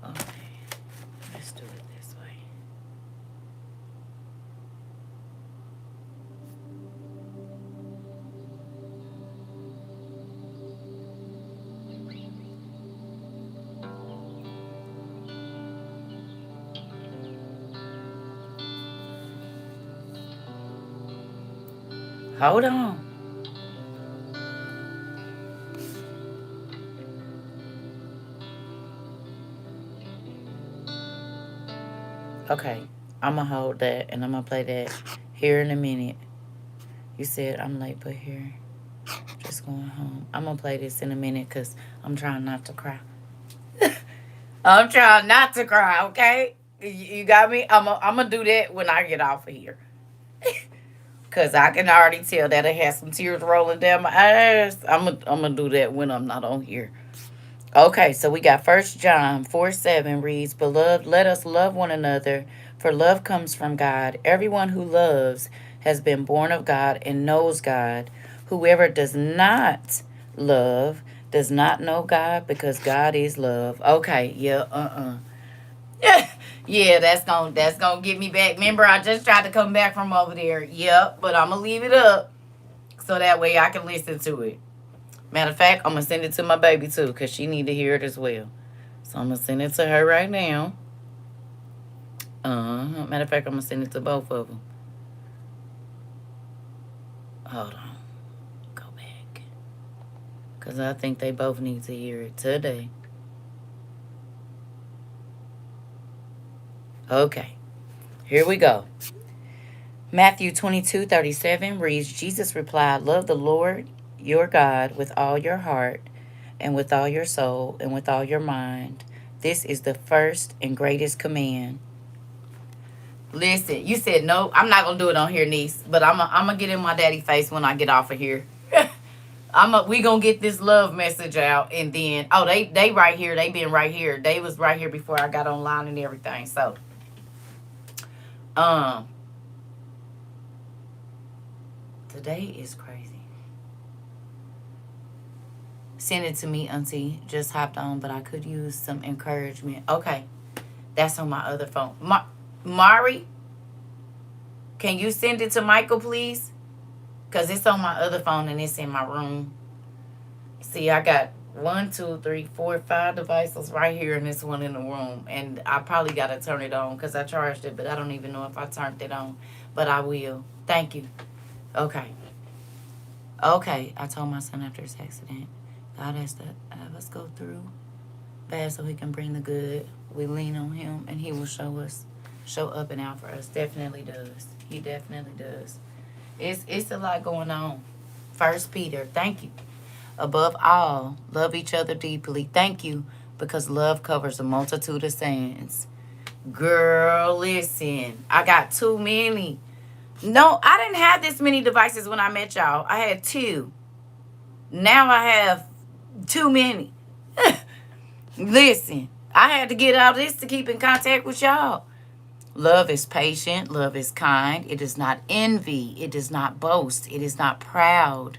[SPEAKER 1] Okay, let's do it this way. Hold on. Okay, I'm going to hold that and I'm going to play that here in a minute. You said I'm late, but here. Just going home. I'm going to play this in a minute because I'm trying not to cry. I'm trying not to cry, okay? You got me? I'm going to do that when I get off of here. Because I can already tell that I had some tears rolling down my eyes. I'm gonna do that when I'm not on here. Okay, so we got 1 John 4:7 reads, Beloved, let us love one another, for love comes from God. Everyone who loves has been born of God and knows God. Whoever does not love does not know God, because God is love. Okay, yeah, yeah, that's gonna get me back. Remember, I just tried to come back from over there. Yep, but I'm gonna leave it up so that way I can listen to it. Matter of fact, I'm gonna send it to my baby too, because she need to hear it as well. So I'm gonna send it to her right now. Matter of fact, I'm gonna send it to both of them. Hold on. Go back. Because I think they both need to hear it today. Okay. Here we go. Matthew 22:37 reads, Jesus replied, Love the Lord your God with all your heart and with all your soul and with all your mind. This is the first and greatest command. Listen, you said no. I'm not going to do it on here, niece. But I'm going to get in my daddy face when I get off of here. We going to get this love message out. And then, oh, they right here. They been right here. They was right here before I got online and everything. So, today is crazy. Send it to me, Auntie. Just hopped on, but I could use some encouragement. Okay. That's on my other phone. Mari, can you send it to Michael, please? Because it's on my other phone and it's in my room. See, I got 1, 2, 3, 4, 5 devices right here and this one in the room. And I probably got to turn it on because I charged it, but I don't even know if I turned it on. But I will. Thank you. Okay. Okay. I told my son after his accident, God has to have us go through bad so he can bring the good. We lean on him and he will show up and out for us. Definitely does. He definitely does. It's a lot going on. 1 Peter, thank you. Above all, love each other deeply. Thank you, because love covers a multitude of sins. Girl, listen. I got too many. No, I didn't have this many devices when I met y'all. I had 2. Now I have too many. Listen, I had to get all this to keep in contact with y'all. Love is patient. Love is kind. It does not envy. It does not boast. It is not proud.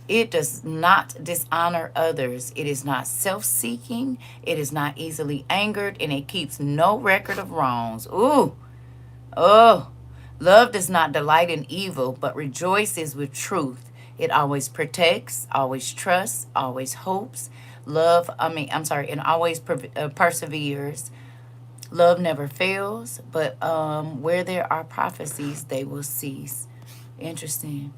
[SPEAKER 1] It does not dishonor others. It is not self-seeking. It is not easily angered, and it keeps no record of wrongs. Ooh, oh. Love does not delight in evil, but rejoices with truth. It always protects, always trusts, always hopes. And always perseveres. Love never fails, but where there are prophecies, they will cease. Interesting.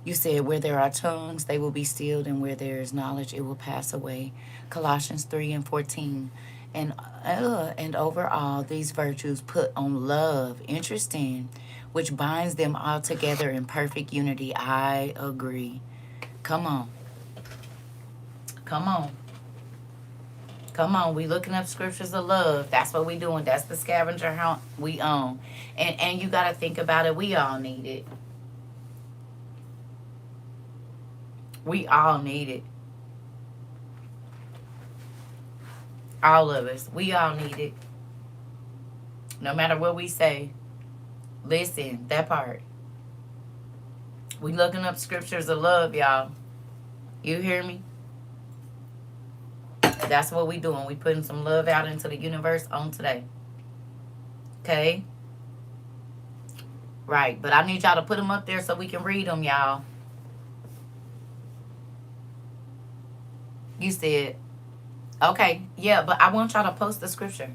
[SPEAKER 1] You said, where there are tongues, they will be stilled, and where there is knowledge, it will pass away. Colossians 3:14. And overall, these virtues put on love. Interesting. Which binds them all together in perfect unity. I agree. Come on. Come on. Come on. We looking up scriptures of love. That's what we doing. That's the scavenger hunt we own. And you got to think about it. We all need it. We all need it. All of us. We all need it. No matter what we say. Listen, that part. We looking up scriptures of love, y'all. You hear me? That's what we doing. We putting some love out into the universe on today. Okay? Right. But I need y'all to put them up there so we can read them, y'all. You said, okay, yeah, but I want y'all to post the scripture.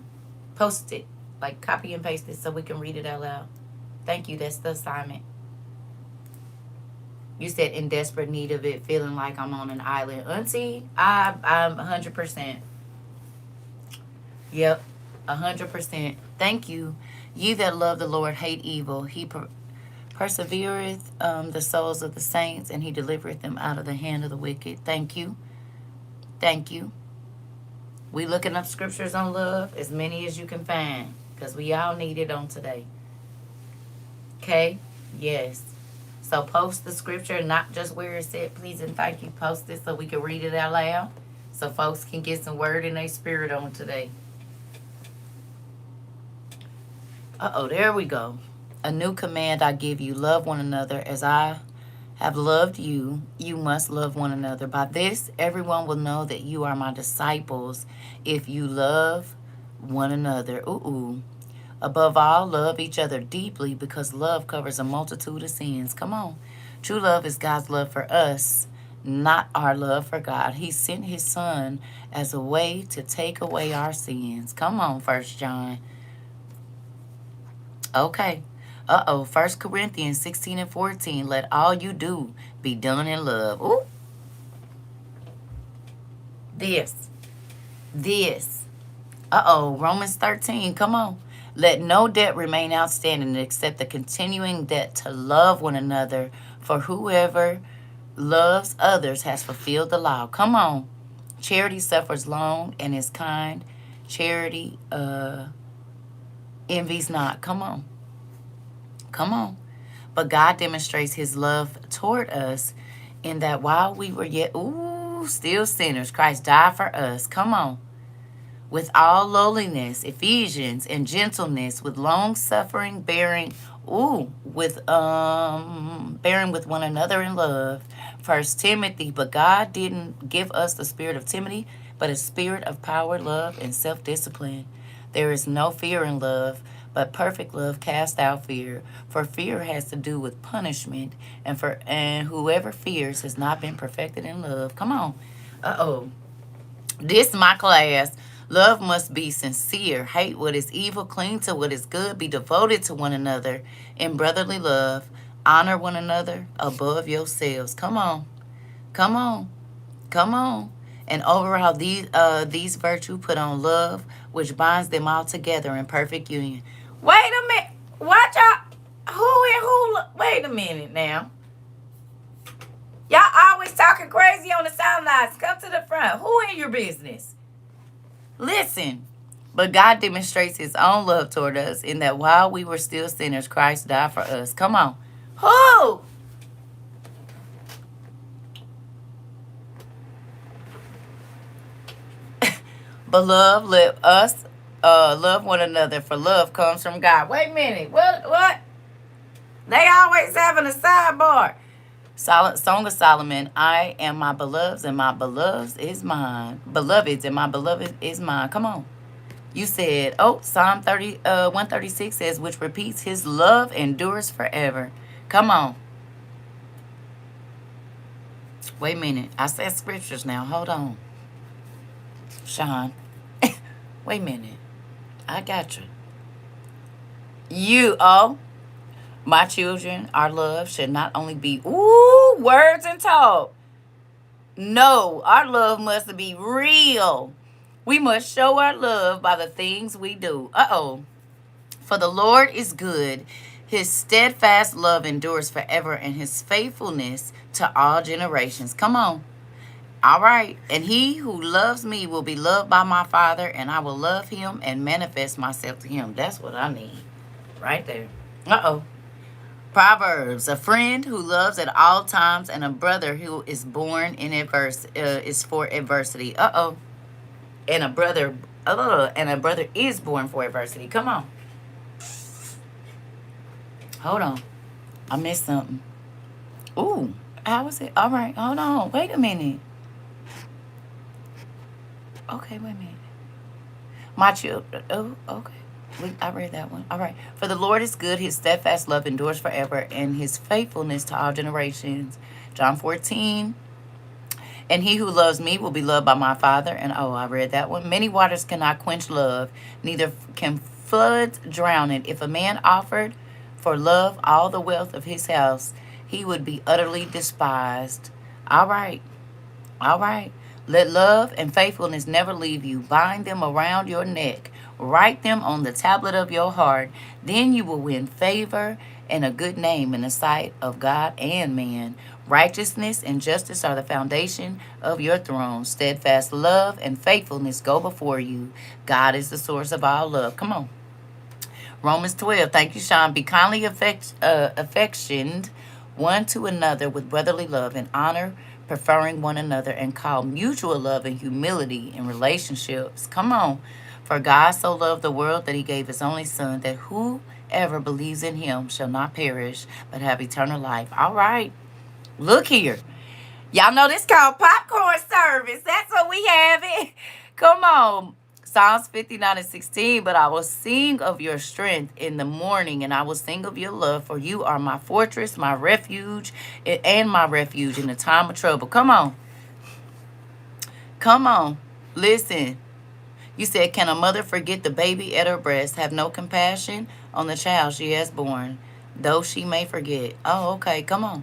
[SPEAKER 1] Post it. Like, copy and paste it so we can read it out loud. Thank you. That's the assignment. You said, in desperate need of it, feeling like I'm on an island. Auntie, I'm 100%. Yep, 100%. Thank you. Ye that love the Lord hate evil. He persevereth the souls of the saints, and he delivereth them out of the hand of the wicked. Thank you. Thank you. We looking up scriptures on love, as many as you can find, because we all need it on today. Okay? Yes. So post the scripture, not just where it said please and thank you. Post it so we can read it out loud, so folks can get some word in their spirit on today. There we go. A new command I give you, love one another as I have loved you. You must love one another. By this, everyone will know that you are my disciples if you love one another. Above all, love each other deeply, because love covers a multitude of sins. Come on. True love is God's love for us, not our love for God. He sent his son as a way to take away our sins. Come on, 1 John. Okay. 1 Corinthians 16:14. Let all you do be done in love. Ooh. This. Romans 13. Come on. Let no debt remain outstanding except the continuing debt to love one another. For whoever loves others has fulfilled the law. Come on. Charity suffers long and is kind. Charity envies not. Come on. Come on. But God demonstrates his love toward us in that while we were yet, still sinners, Christ died for us. Come on. With all lowliness, Ephesians, and gentleness, with long suffering, bearing with one another in love. 1 Timothy, but God didn't give us the spirit of timidity, but a spirit of power, love, and self-discipline. There is no fear in love, but perfect love casts out fear. For fear has to do with punishment, and whoever fears has not been perfected in love. Come on. This is my class. Love must be sincere. Hate what is evil. Cling to what is good. Be devoted to one another in brotherly love. Honor one another above yourselves. Come on. Come on. Come on. And overall, these virtues put on love, which binds them all together in perfect union. Wait a minute. Watch out. Wait a minute now. Y'all always talking crazy on the sidelines. Come to the front. Who in your business? Listen. But God demonstrates his own love toward us in that while we were still sinners, Christ died for us. Come on. Who? Beloved, let us Love one another, for love comes from God. Wait a minute. What? They always having a sidebar. Song of Solomon. I am my beloved's, and my beloved's is mine. Beloveds, and my beloved is mine. Come on. You said, Psalm 136 says, which repeats, his love endures forever. Come on. Wait a minute. I said scriptures now. Hold on. Sean. Wait a minute. I got you. My children, our love should not only be, words and talk. No, our love must be real. We must show our love by the things we do. For the Lord is good. His steadfast love endures forever, and his faithfulness to all generations. Come on. All right. And he who loves me will be loved by my Father, and I will love him and manifest myself to him. That's what I need. Right there. Proverbs, a friend who loves at all times, and a brother who is born in is for adversity. And a brother is born for adversity. Come on. Hold on. I missed something. Ooh, how was it? All right, hold on. Wait a minute. Okay, wait a minute. My children. Oh, okay. I read that one. All right. For the Lord is good. His steadfast love endures forever, and his faithfulness to all generations. John 14. And he who loves me will be loved by my Father. And I read that one. Many waters cannot quench love, neither can floods drown it. If a man offered for love all the wealth of his house, he would be utterly despised. All right. Let love and faithfulness never leave you. Bind them around your neck. Write them on the tablet of your heart. Then you will win favor and a good name in the sight of God and man. Righteousness and justice are the foundation of your throne. Steadfast love and faithfulness go before you. God is the source of all love. Come on. Romans 12. Thank you, Sean. Be kindly affectioned one to another with brotherly love and honor, preferring one another, and call mutual love and humility in relationships. Come on. For God so loved the world that he gave his only son, that whoever believes in him shall not perish, but have eternal life. All right. Look here. Y'all know this called popcorn service. That's what we have it. Come on. Psalms 59:16. But I will sing of your strength in the morning, and I will sing of your love, for you are my fortress, my refuge, and my refuge in the time of trouble. Come on. Listen. You said, can a mother forget the baby at her breast, have no compassion on the child she has born, though she may forget? Oh, okay. Come on.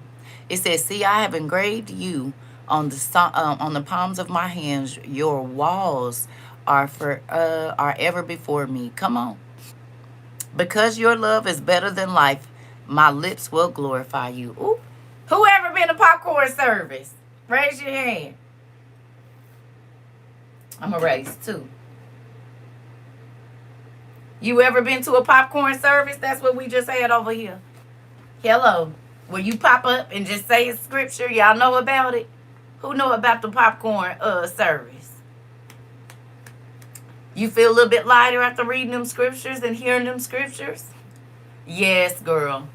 [SPEAKER 1] It says, see, I have engraved you on the palms of my hands. Your walls are ever before me. Come on. Because your love is better than life, my lips will glorify you. Ooh. Who ever been to popcorn service? Raise your hand. I'm going to raise too. You ever been to a popcorn service? That's what we just had over here. Hello. Where you pop up and just say a scripture. Y'all know about it? Who know about the popcorn service? You feel a little bit lighter after reading them scriptures and hearing them scriptures? Yes, girl.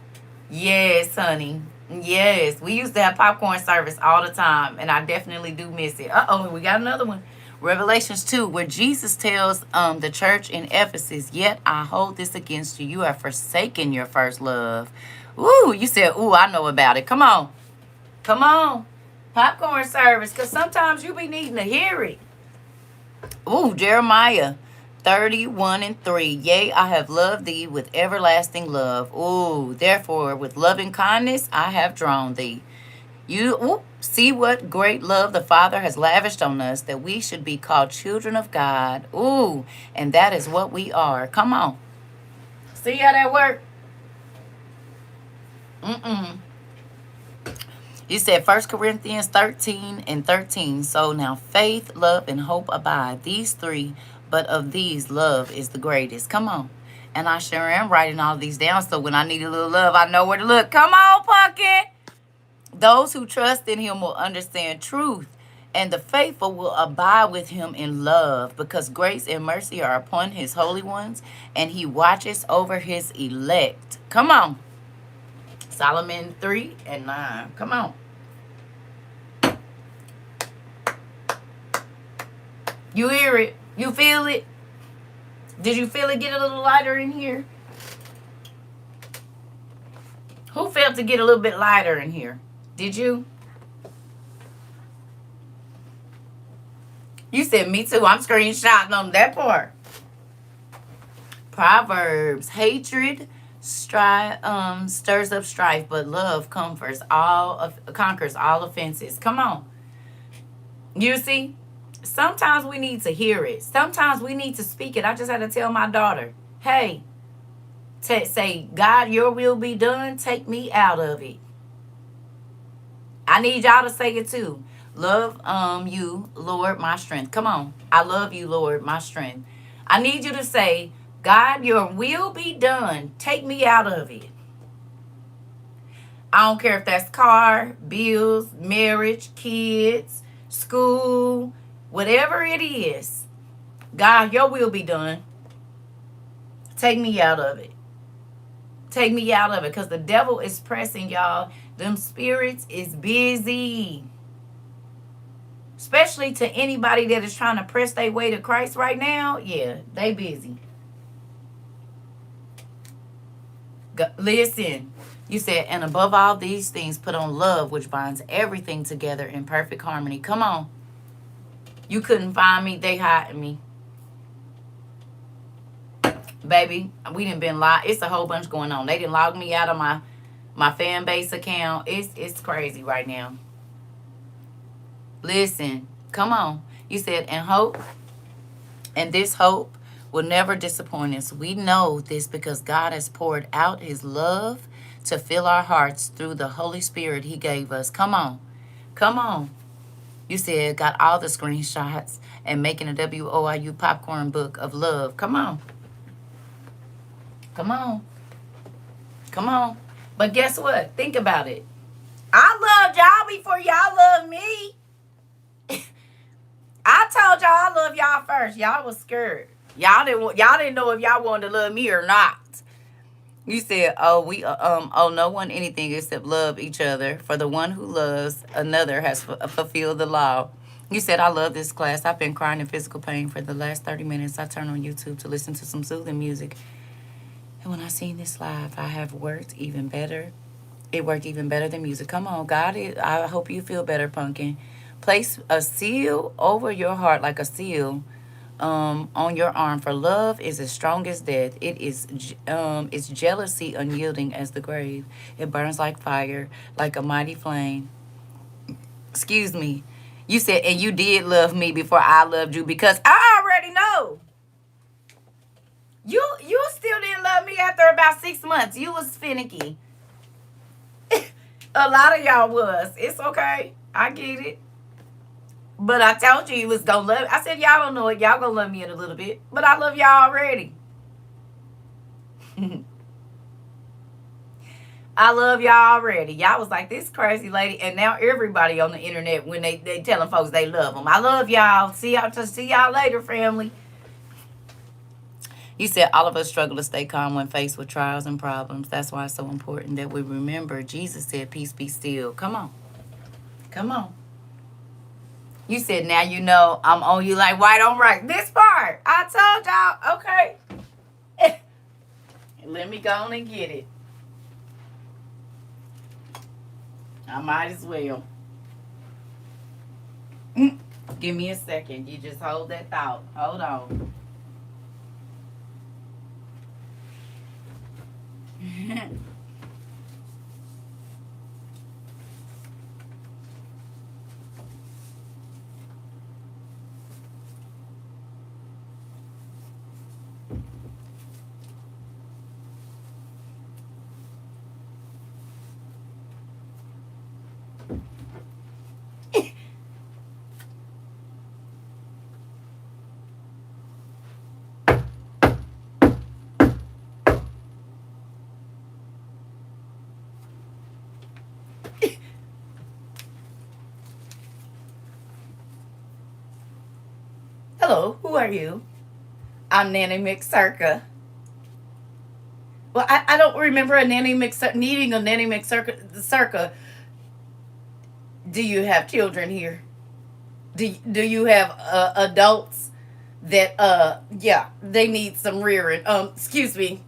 [SPEAKER 1] Yes, honey. Yes. We used to have popcorn service all the time, and I definitely do miss it. We got another one. Revelations 2, where Jesus tells the church in Ephesus, yet I hold this against you. You have forsaken your first love. Ooh, you said, ooh, I know about it. Come on. Popcorn service, because sometimes you be needing to hear it. Ooh, Jeremiah 31:3. Yea, I have loved thee with everlasting love. Ooh, therefore with loving kindness I have drawn thee. See what great love the Father has lavished on us, that we should be called children of God. Ooh, and that is what we are. Come on. See how that work? You said 1 Corinthians 13:13. So now faith, love, and hope abide. These three, but of these love is the greatest. Come on. And I sure am writing all these down, so when I need a little love, I know where to look. Come on, Pumpkin. Those who trust in him will understand truth, And the faithful will abide with him in love, because grace and mercy are upon his holy ones, and he watches over his elect. Come on. Solomon 3:9. Come on. You hear it? You feel it? Did you feel it get a little lighter in here? Who felt to get a little bit lighter in here? Did you? You said me too. I'm screenshotting on that part. Proverbs. Hatred stirs up strife, but love conquers all offenses. Come on. You see? Sometimes we need to hear it. Sometimes we need to speak it. I just had to tell my daughter, hey, say, God, your will be done. Take me out of it. I need y'all to say it too. Love you, Lord, my strength. Come on. I love you, Lord, my strength. I need you to say, God, your will be done. Take me out of it. I don't care if that's car, bills, marriage, kids, school, whatever it is. God, your will be done. Take me out of it. Take me out of it, because the devil is pressing, y'all. Them spirits is busy. Especially to anybody that is trying to press their way to Christ right now. Yeah, they busy. Listen, you said, and above all these things, put on love, which binds everything together in perfect harmony. Come on. You couldn't find me. They hiding me. Baby, we done been locked. It's a whole bunch going on. They done logged me out of my fan base account. It's crazy right now. Listen, come on. You said, and hope, and this hope will never disappoint us. We know this because God has poured out his love to fill our hearts through the Holy Spirit he gave us. Come on. Come on. You said, got all the screenshots and making a WOIU popcorn book of love. Come on. Come on. Come on. But guess what? Think about it. I loved y'all before y'all loved me. I told y'all I love y'all first. Y'all was scared. Y'all didn't know if y'all wanted to love me or not. You said, no one anything except love each other. For the one who loves another has fulfilled the law. You said, I love this class. I've been crying in physical pain for the last 30 minutes. I turned on YouTube to listen to some soothing music. And when I seen this live, I have worked even better. It worked even better than music. Come on, God. I hope you feel better, Pumpkin. Place a seal over your heart like a seal on your arm. For love is as strong as death. It's jealousy unyielding as the grave. It burns like fire, like a mighty flame. Excuse me. You said, and you did love me before I loved you, because I already know. You still didn't love me after about 6 months. You was finicky. A lot of y'all was. It's okay. I get it. But I told you was going to love me. I said, y'all don't know it. Y'all going to love me in a little bit. But I love y'all already. I love y'all already. Y'all was like, this crazy lady. And now everybody on the internet, when they telling folks they love them. I love y'all. See y'all later, family. You said all of us struggle to stay calm when faced with trials and problems. That's why it's so important that we remember Jesus said, peace be still. Come on. Come on. You said, now you know I'm on you like white on right. This part, I told y'all, okay. Let me go on and get it. I might as well. Give me a second. You just hold that thought. Hold on. Hello, who are you? I'm Nanny McCirca. Well, I don't remember a Nanny McCirca, needing a Nanny McCirca. Do you have children here? Do you have adults that, yeah, they need some rearing? Excuse me.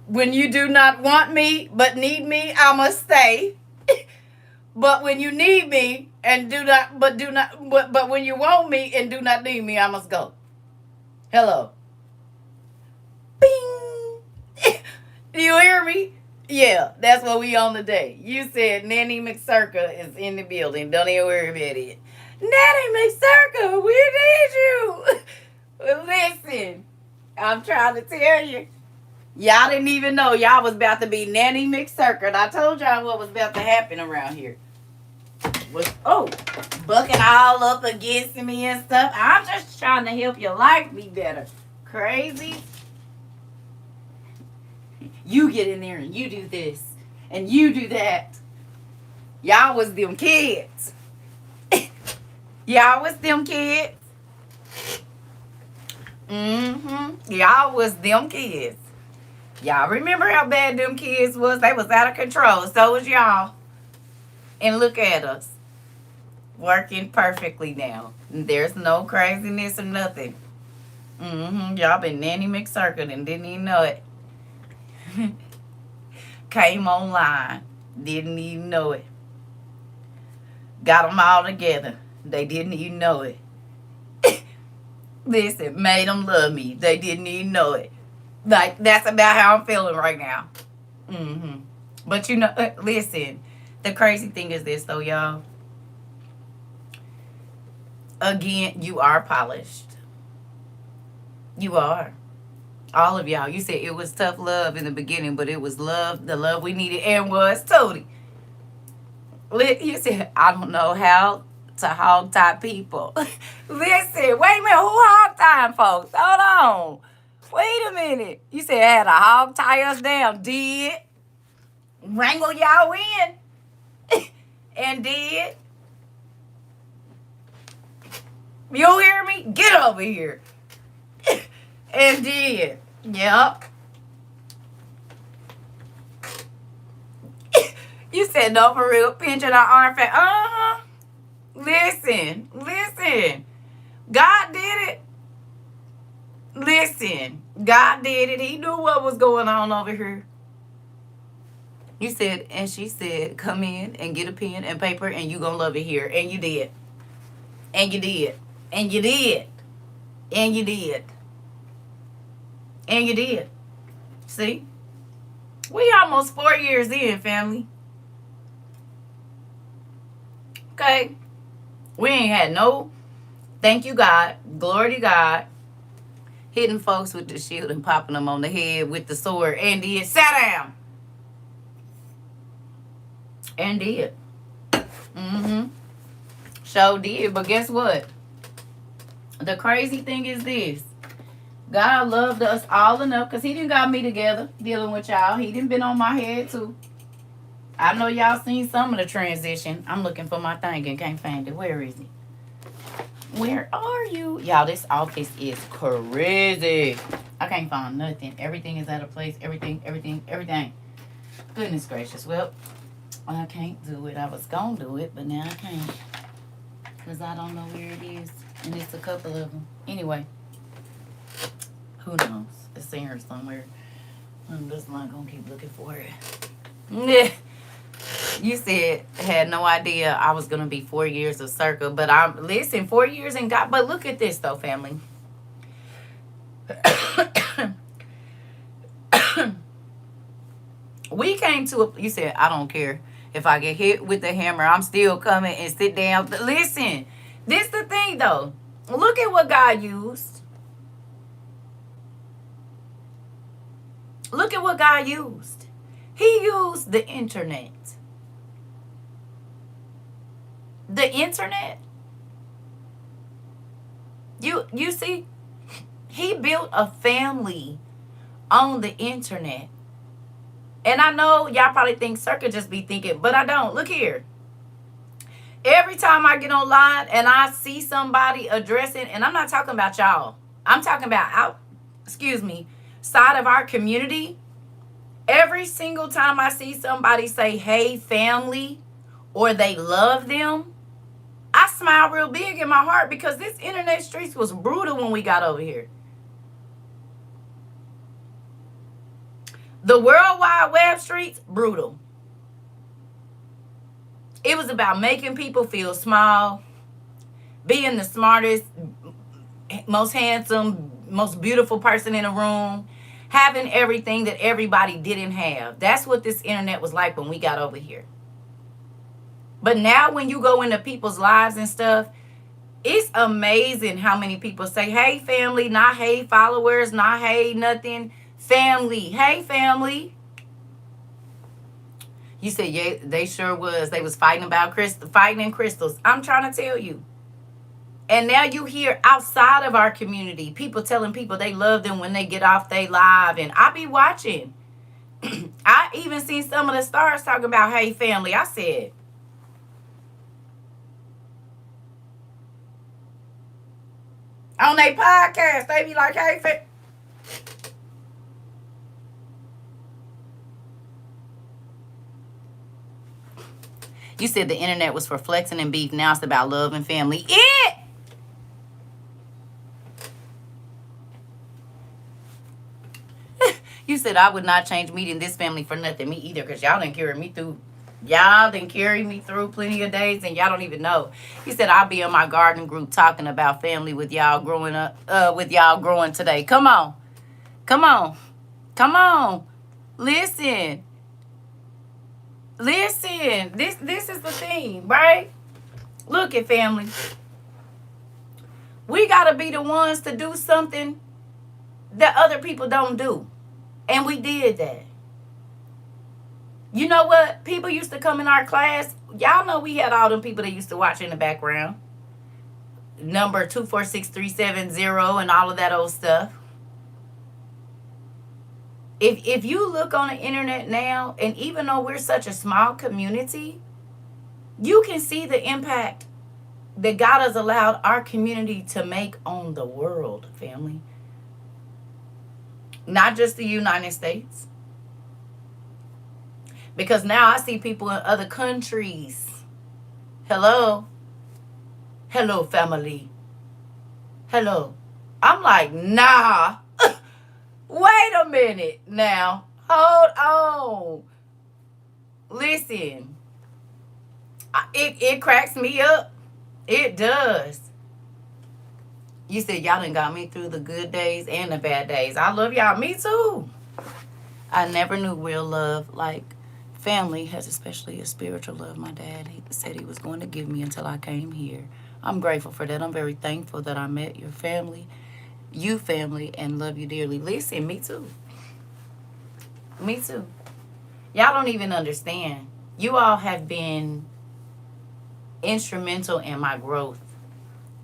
[SPEAKER 1] When you do not want me but need me, I must stay. But when you need me and but when you want me and do not need me, I must go. Hello. Bing. Do you hear me? Yeah, that's what we on today. You said Nanny McCirca is in the building. Don't even worry about it. Nanny McCirca, we need you. Well, listen, I'm trying to tell you. Y'all didn't even know y'all was about to be Nanny McCirca. And I told y'all what was about to happen around here. Bucking all up against me and stuff. I'm just trying to help your life be better. Crazy. You get in there and you do this and you do that. Y'all was them kids. Y'all was them kids. Y'all was them kids. Y'all remember how bad them kids was? They was out of control. So was y'all. And look at us. Working perfectly now. There's no craziness or nothing. Y'all been Nanny McCirca and didn't even know it. Came online. Didn't even know it. Got them all together. They didn't even know it. Listen, made them love me. They didn't even know it. Like, that's about how I'm feeling right now. But you know, listen, the crazy thing is this though, y'all. Again, you are polished. You are. All of y'all. You said it was tough love in the beginning, but it was love, the love we needed, and was Tony. You said, I don't know how to hog tie people. Listen, wait a minute, who hog tying folks? Hold on. Wait a minute. You said I had to hog tie us down. Did. Wrangle y'all in. And did. You hear me? Get over here. And did. Yep. You said no for real. Pinching our arm fat. Listen. God did it. Listen. God did it. He knew what was going on over here. You said, and she said, come in and get a pen and paper and you gonna love it here. And you did. And you did. And you did. And you did. And you did. See? We almost 4 years in, family. Okay? We ain't had no thank you, God. Glory to God. Hitting folks with the shield and popping them on the head with the sword. And did. Sit down. And did. Sure did. But guess what? The crazy thing is this. God loved us all enough because he didn't got me together dealing with y'all. He didn't been on my head too. I know y'all seen some of the transition. I'm looking for my thing and can't find it. Where is it? Where are you? Y'all, this office is crazy. I can't find nothing. Everything is out of place. Everything. Goodness gracious. Well, I can't do it. I was going to do it, but now I can't. Because I don't know where it is. And it's a couple of them. Anyway. Who knows? It's in here somewhere. I'm just not going to keep looking for it. You said, had no idea I was going to be 4 years of CERCA. But listen, 4 years in God. But look at this, though, family. We came to you said, I don't care. If I get hit with the hammer, I'm still coming and sit down. Listen, this the thing, though. Look at what God used. Look at what God used. He used the internet. The internet. You see, he built a family on the internet. And I know y'all probably think CERCA just be thinking, but I don't. Look here. Every time I get online and I see somebody addressing, and I'm not talking about y'all, I'm talking about side of our community. Every single time I see somebody say, hey, family, or they love them, I smile real big in my heart, because this internet streets was brutal when we got over here. The World Wide Web streets, brutal. It was about making people feel small, being the smartest, most handsome, most beautiful person in a room, having everything that everybody didn't have. That's what this internet was like when we got over here. But now when you go into people's lives and stuff, it's amazing how many people say, hey, family, not hey, followers, not hey, nothing. Family. Hey, family. You said, yeah, they sure was. They was fighting in crystals. I'm trying to tell you. And now you hear outside of our community, people telling people they love them when they get off they live. And I be watching. I even seen some of the stars talking about, hey, family. I said, on their podcast, they be like, hey, family. You said the internet was for flexing and beef. Now it's about love and family. You said I would not change meeting this family for nothing. Me either, because y'all didn't carry me through. Y'all didn't carry me through plenty of days, and y'all don't even know. You said I'll be in my garden group talking about family with y'all growing up, with y'all growing today. Come on. Come on. Come on. Listen. Listen, this is the thing, right? Look at family. We got to be the ones to do something that other people don't do. And we did that. You know what? People used to come in our class. Y'all know we had all them people that used to watch in the background. Number 246370 and all of that old stuff. If you look on the internet now, and even though we're such a small community, you can see the impact that God has allowed our community to make on the world, family. Not just the United States. Because now I see people in other countries. Hello. Hello, family. Hello. I'm like, nah. Wait a minute now. Hold on. Listen. It cracks me up. It does. You said y'all done got me through the good days and the bad days. I love y'all. Me too. I never knew real love like family has, especially a spiritual love. My dad, he said he was going to give me until I came here. I'm grateful for that. I'm very thankful that I met your family. You family, and love you dearly. Listen, me too. Me too. Y'all don't even understand. You all have been instrumental in my growth.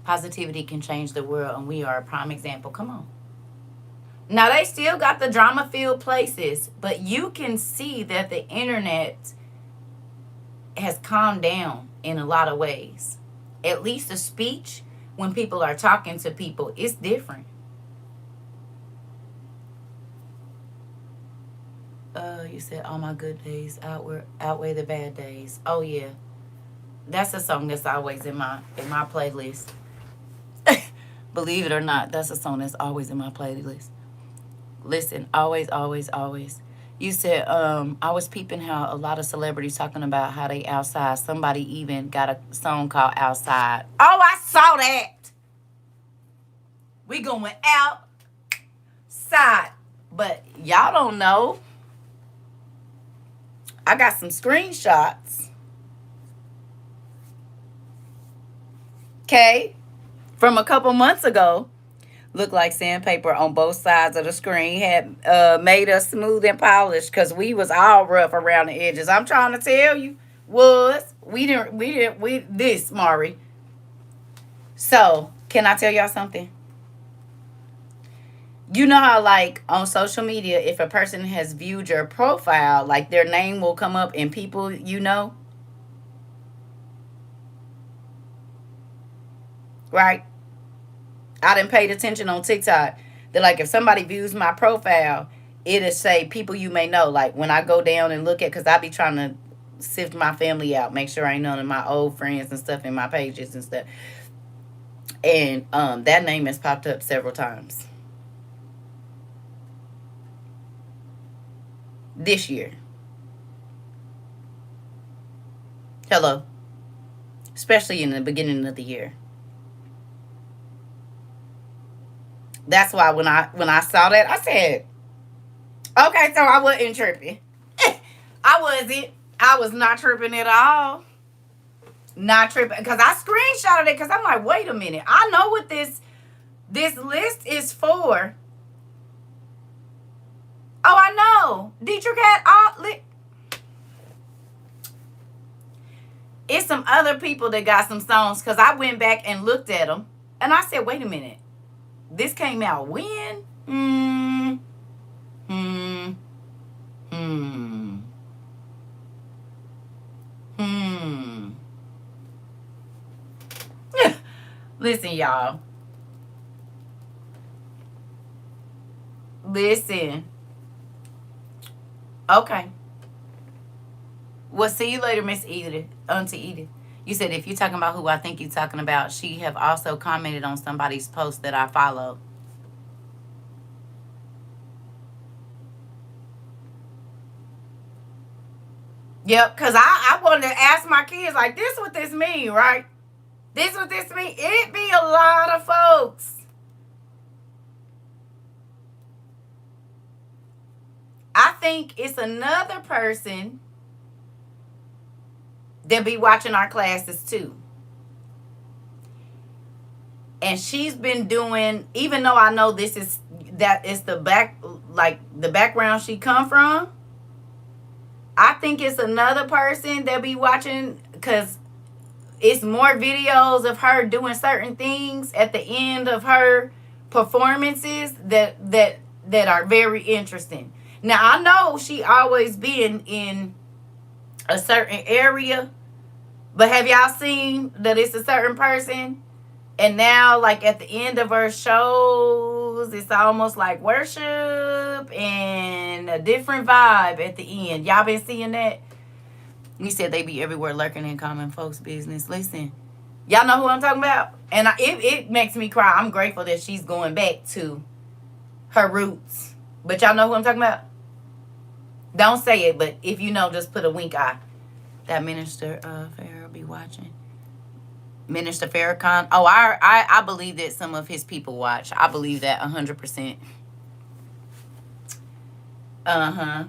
[SPEAKER 1] Positivity can change the world, and we are a prime example. Come on. Now, they still got the drama-filled places, but you can see that the internet has calmed down in a lot of ways. At least the speech, when people are talking to people, it's different. You said all my good days outweigh the bad days. Oh yeah, that's a song that's always in my playlist. Believe it or not, that's a song that's always in my playlist. Listen, always, always, always. You said I was peeping how a lot of celebrities talking about how they outside. Somebody even got a song called Outside. Oh, I saw that. We going outside, but y'all don't know. I got some screenshots. Okay. From a couple months ago. Looked like sandpaper on both sides of the screen. Had made us smooth and polished because we was all rough around the edges. I'm trying to tell you. This, Mari. So, can I tell y'all something? You know how, like, on social media, if a person has viewed your profile, like, their name will come up and people, you know? right? I done paid attention on TikTok that, like, if somebody views my profile, it'll say people you may know. Like, when I go down and look at, because I be trying to sift my family out, make sure ain't none of my old friends and stuff in my pages and stuff. And that name has popped up several times this year. Hello. Especially in the beginning of the year. That's why when I saw that, I said, okay, so I wasn't tripping. I wasn't. I was not tripping at all. Not tripping. Because I screenshotted it because I'm like, wait a minute. I know what this list is for. Oh, I know. Dietrich had all... It's some other people that got some songs because I went back and looked at them. And I said, wait a minute. This came out when? Listen, y'all. Listen. Okay. Well, see you later, Miss Edith. Auntie Edith. You said if you're talking about who I think you're talking about, she have also commented on somebody's post that I follow. Yep, because I wanted to ask my kids, like, this what this mean, right? This what this mean? It be a lot of folks. I think it's another person that be watching our classes too. And she's been doing, even though I know this is, that is the background she come from, I think it's another person that be watching because it's more videos of her doing certain things at the end of her performances that are very interesting. Now, I know she always been in a certain area, but have y'all seen that it's a certain person? And now, like, at the end of her shows, it's almost like worship and a different vibe at the end. Y'all been seeing that? You said they be everywhere lurking in common folks' business. Listen, y'all know who I'm talking about? And it makes me cry. I'm grateful that she's going back to her roots. But y'all know who I'm talking about? Don't say it, but if you know, just put a wink eye. That Minister Farrah be watching. Minister Farrakhan. Oh, I believe that some of his people watch. I believe that 100%. Uh-huh.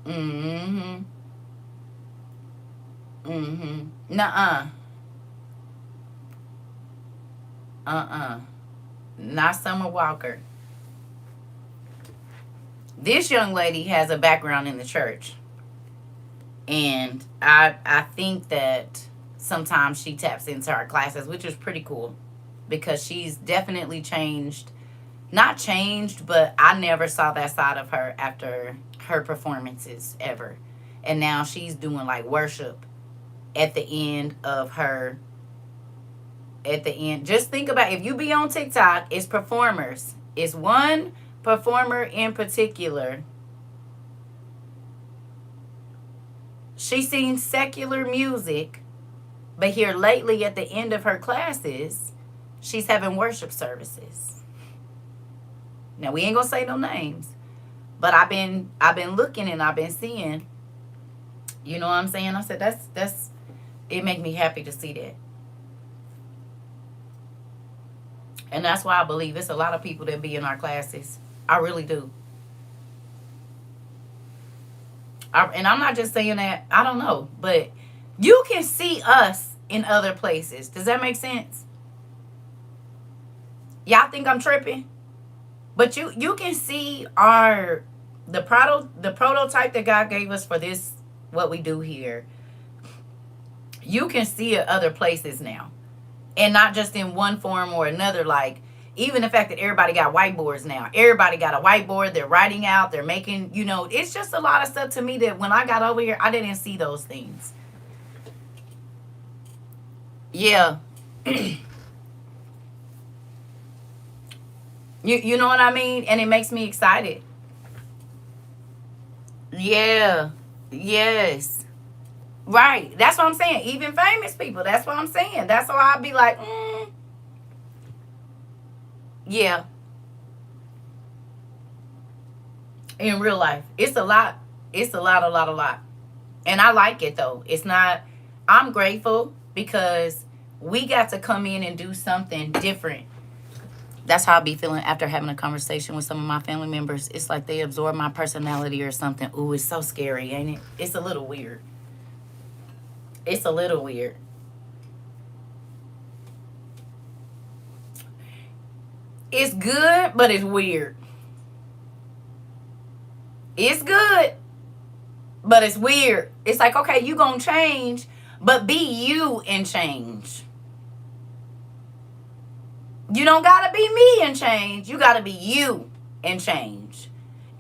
[SPEAKER 1] Mm-hmm. Mm-hmm. Nuh-uh. Not Summer Walker. This young lady has a background in the church. And I think that sometimes she taps into our classes, which is pretty cool. Because she's definitely changed. Not changed, but I never saw that side of her after her performances ever. And now she's doing like worship at the end of her. At the end. Just think about, if you be on TikTok, it's performers. It's one performer in particular. She sings secular music, but here lately at the end of her classes, she's having worship services. Now we ain't gonna say no names, but I've been looking and I've been seeing. You know what I'm saying? I said that's it make me happy to see that. And that's why I believe it's a lot of people that be in our classes. I really do. And I'm not just saying that. I don't know. But you can see us in other places. Does that make sense? Y'all think I'm tripping? But you can see the prototype that God gave us for this, what we do here. You can see it other places now. And not just in one form or another. Like, even the fact that everybody got whiteboards now. Everybody got a whiteboard. They're writing out. They're making, it's just a lot of stuff to me that when I got over here, I didn't see those things. Yeah. You know what I mean? And it makes me excited. Yeah. Yes. Right. That's what I'm saying. Even famous people. That's what I'm saying. That's why I'll be like, yeah. In real life. It's a lot. It's a lot. And I like it though. It's not, I'm grateful because we got to come in and do something different. That's how I be feeling after having a conversation with some of my family members. It's like they absorb my personality or something. Ooh, it's so scary, ain't it? It's a little weird. It's a little weird. It's good, but it's weird. It's good, but it's weird. It's like, okay, you gonna change, but be you and change. You don't gotta be me and change. You gotta be you and change.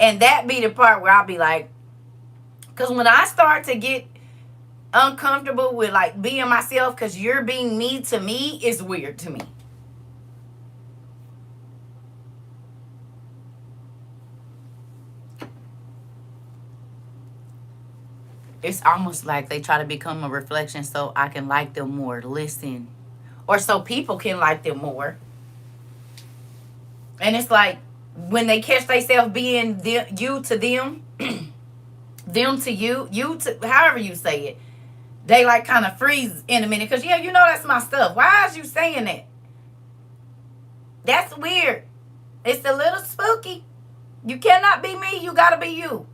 [SPEAKER 1] And that be the part where I'll be like, because when I start to get uncomfortable with like being myself because you're being me to me, it's weird to me. It's almost like they try to become a reflection so I can like them more. Listen. Or so people can like them more. And it's like when they catch themselves being you to them, them to you, you to however you say it, they like kind of freeze in a minute. Because, yeah, you know that's my stuff. Why is you saying that? That's weird. It's a little spooky. You cannot be me. You got to be you.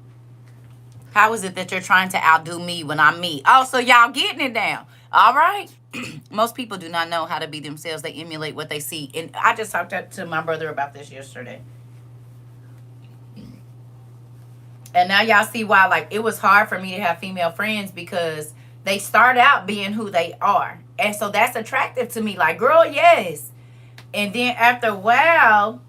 [SPEAKER 1] How is it that you're trying to outdo me when I'm me? Oh, so y'all getting it down. All right. Most people do not know how to be themselves. They emulate what they see. And I just talked to my brother about this yesterday. And now y'all see why, like, it was hard for me to have female friends because they start out being who they are. And so that's attractive to me. Like, girl, yes. And then after a while,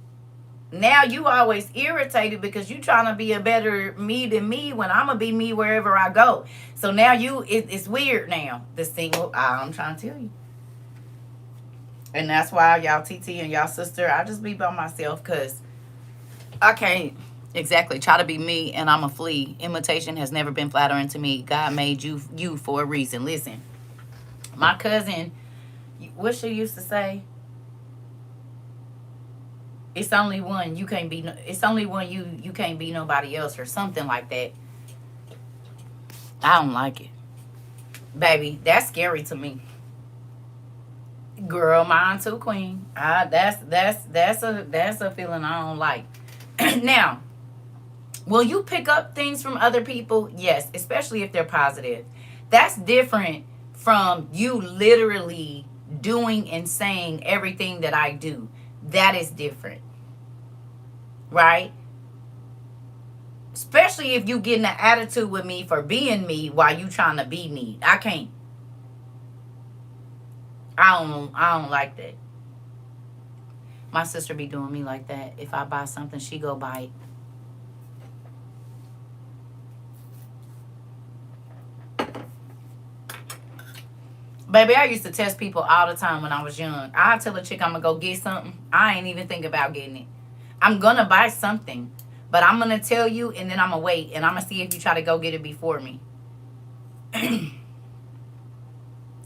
[SPEAKER 1] now you always irritated because you trying to be a better me than me when I'm going to be me wherever I go. So now it's weird now. The single, I'm trying to tell you. And that's why y'all TT and y'all sister, I just be by myself because I can't exactly try to be me and I'm a flea. Imitation has never been flattering to me. God made you for a reason. Listen, my cousin, what she used to say? It's only one you can't be. It's only one you can't be nobody else or something like that. I don't like it, baby. That's scary to me. Girl, mine too, queen. That's a feeling I don't like. Now, will you pick up things from other people? Yes, especially if they're positive. That's different from you literally doing and saying everything that I do. That is different. Right? Especially if you getting an attitude with me for being me while you trying to be me. I can't. I don't like that. My sister be doing me like that. If I buy something, she go buy it. Baby, I used to test people all the time when I was young. I tell a chick I'm going to go get something. I ain't even think about getting it. I'm going to buy something. But I'm going to tell you and then I'm going to wait. And I'm going to see if you try to go get it before me.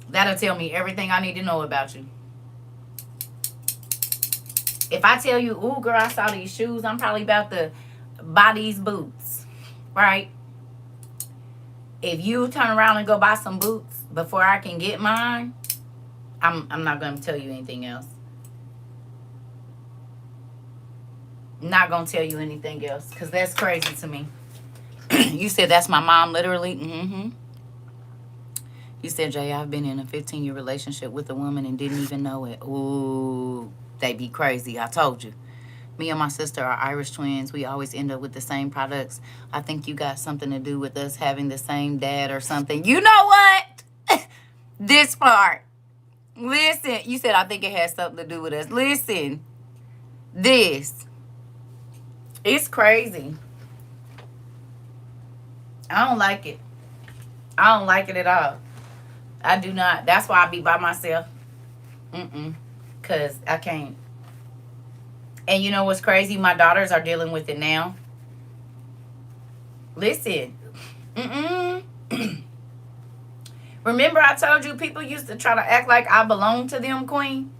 [SPEAKER 1] That'll tell me everything I need to know about you. If I tell you, ooh, girl, I saw these shoes, I'm probably about to buy these boots. Right? If you turn around and go buy some boots before I can get mine, I'm not going to tell you anything else. Not going to tell you anything else because that's crazy to me. You said that's my mom, literally? Mm-hmm. You said, Jay, I've been in a 15-year relationship with a woman and didn't even know it. Ooh, they be crazy. I told you. Me and my sister are Irish twins. We always end up with the same products. I think you got something to do with us having the same dad or something. You know what? This part. Listen. You said, I think it has something to do with us. Listen. This. It's crazy. I don't like it. I don't like it at all. I do not. That's why I be by myself. Because I can't. And you know what's crazy? My daughters are dealing with it now. Listen. Remember I told you people used to try to act like I belong to them, queen?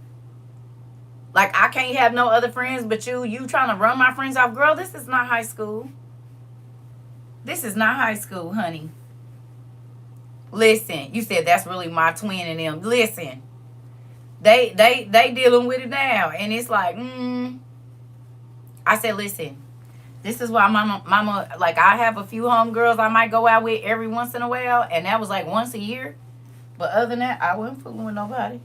[SPEAKER 1] Like I can't have no other friends but you. You trying to run my friends off. Girl, this is not high school. This is not high school, honey. Listen, you said that's really my twin and them. Listen. They dealing with it now. And it's like, I said, listen, this is why mama, like I have a few homegirls I might go out with every once in a while. And that was like once a year. But other than that, I wasn't fooling with nobody.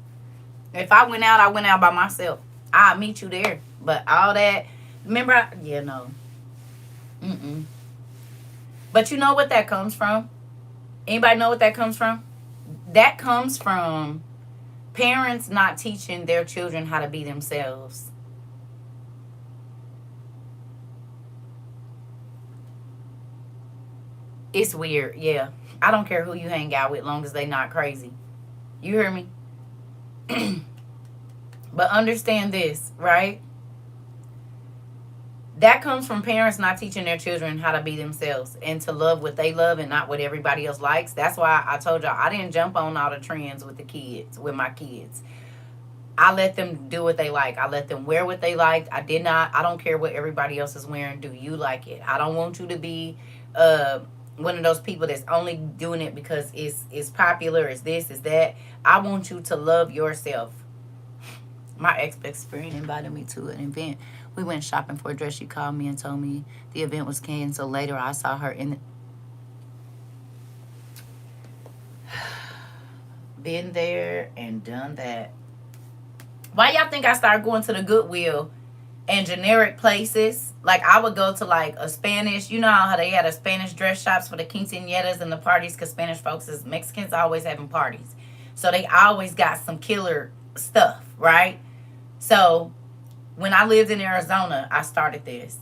[SPEAKER 1] If I went out by myself. I'll meet you there. But all that, remember, no. But you know what that comes from? Anybody know what that comes from? That comes from parents not teaching their children how to be themselves. It's weird, yeah. I don't care who you hang out with, long as they not crazy. You hear me? But understand this, right? That comes from parents not teaching their children how to be themselves and to love what they love and not what everybody else likes. That's why I told y'all I didn't jump on all the trends with my kids. I let them do what they like. I let them wear what they like. I don't care what everybody else is wearing. Do you like it? I don't want you to be one of those people that's only doing it because it's popular, it's this, it's that. I want you to love yourself. My ex-best friend invited me to an event. We went shopping for a dress. She called me and told me the event was canceled. Later, I saw her in been there and done that. Why y'all think I started going to the Goodwill and generic places? Like I would go to like a Spanish, you know how they had a Spanish dress shops for the quinceañeras and the parties, because Spanish folks is Mexicans always having parties. So they always got some killer stuff, right? So when I lived in Arizona, I started this.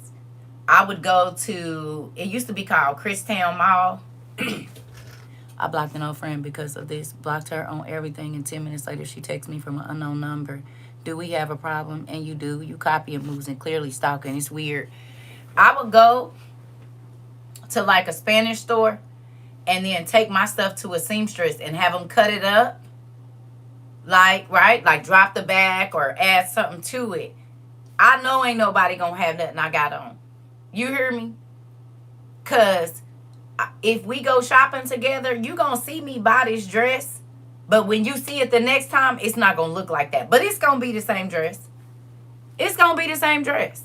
[SPEAKER 1] I would go to, it used to be called Christown Mall. I blocked an old friend because of this. Blocked her on everything, and 10 minutes later she texts me from an unknown number. Do we have a problem? And you do. You copy and moves and clearly stalking. It's weird. I would go to like a Spanish store and then take my stuff to a seamstress and have them cut it up. Like, right? Like drop the back or add something to it. I know ain't nobody gonna have nothing I got on. You hear me? Because if we go shopping together, you gonna see me buy this dress. But when you see it the next time, it's not gonna look like that. But it's gonna be the same dress. It's gonna be the same dress.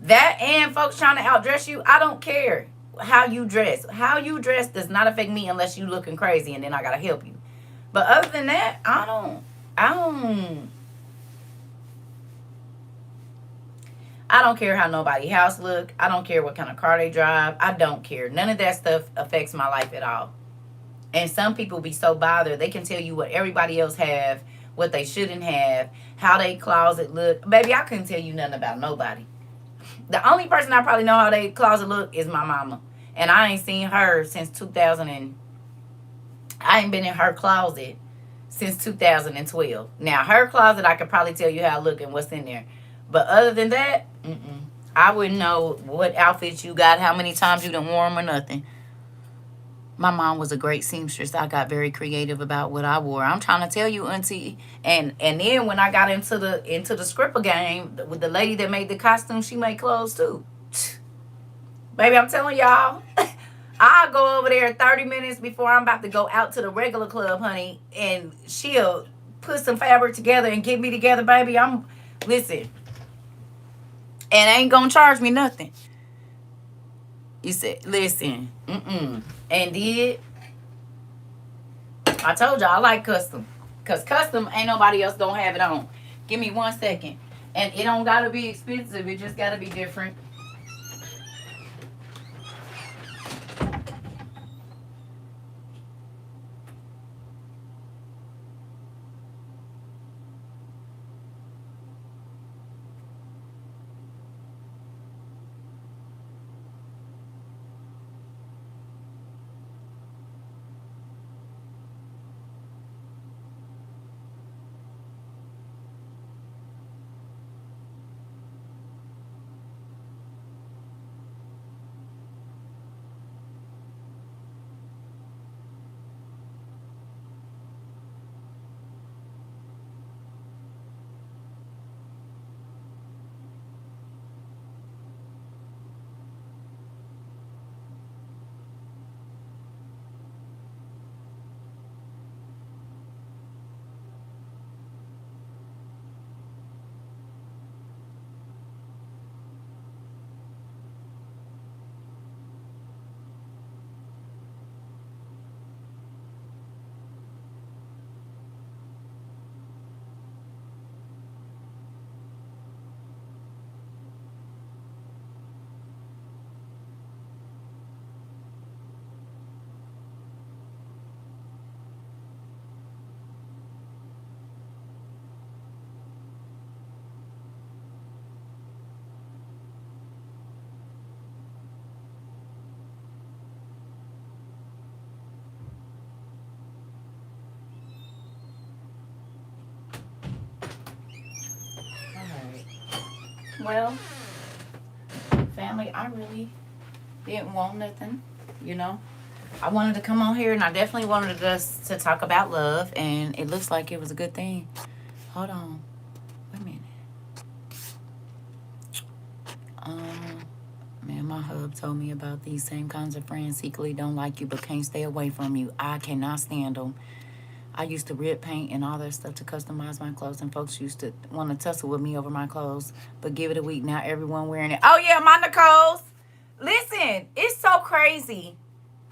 [SPEAKER 1] That and folks trying to outdress you, I don't care how you dress. How you dress does not affect me unless you looking crazy and then I gotta help you. But other than that, I don't care how nobody's house look. I don't care what kind of car they drive. I don't care. None of that stuff affects my life at all. And some people be so bothered. They can tell you what everybody else have, what they shouldn't have, how they closet look. Baby, I couldn't tell you nothing about nobody. The only person I probably know how they closet look is my mama. And I ain't seen her since 2000 and I ain't been in her closet since 2012. Now, her closet, I could probably tell you how I look and what's in there. But other than that, I wouldn't know what outfits you got, how many times you done wore them or nothing. My mom was a great seamstress. I got very creative about what I wore. I'm trying to tell you, auntie. And then when I got into the Scriptural game with the lady that made the costume, she made clothes too. Baby, I'm telling y'all, I'll go over there 30 minutes before I'm about to go out to the regular club, honey, and she'll put some fabric together and get me together, baby. Listen, and ain't gonna charge me nothing. You said, listen, and did. I told y'all I like custom. Because custom ain't nobody else gonna have it on. Give me 1 second. And it don't gotta be expensive. It just gotta be different. Well, family, I really didn't want nothing, you know. I wanted to come on here, and I definitely wanted us to talk about love, and it looks like it was a good thing. Hold on. Wait a minute. Man, my hub told me about these same kinds of friends secretly don't like you but can't stay away from you. I cannot stand them. I used to rip paint and all that stuff to customize my clothes, and folks used to want to tussle with me over my clothes, but give it a week, now everyone wearing it. Oh, yeah, my Nicole's. Listen, it's so crazy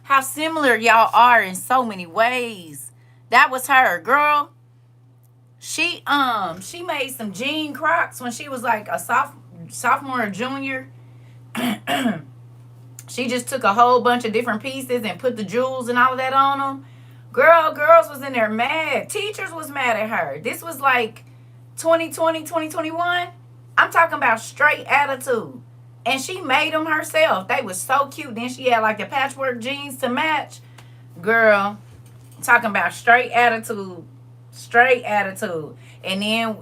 [SPEAKER 1] how similar y'all are in so many ways. That was her, girl. She made some jean Crocs when she was like a sophomore or junior. She just took a whole bunch of different pieces and put the jewels and all of that on them. Girls was in there mad. Teachers was mad at her. This was like 2020, 2021. I'm talking about straight attitude. And she made them herself. They was so cute. Then she had like the patchwork jeans to match. Girl, talking about straight attitude. Straight attitude. And then,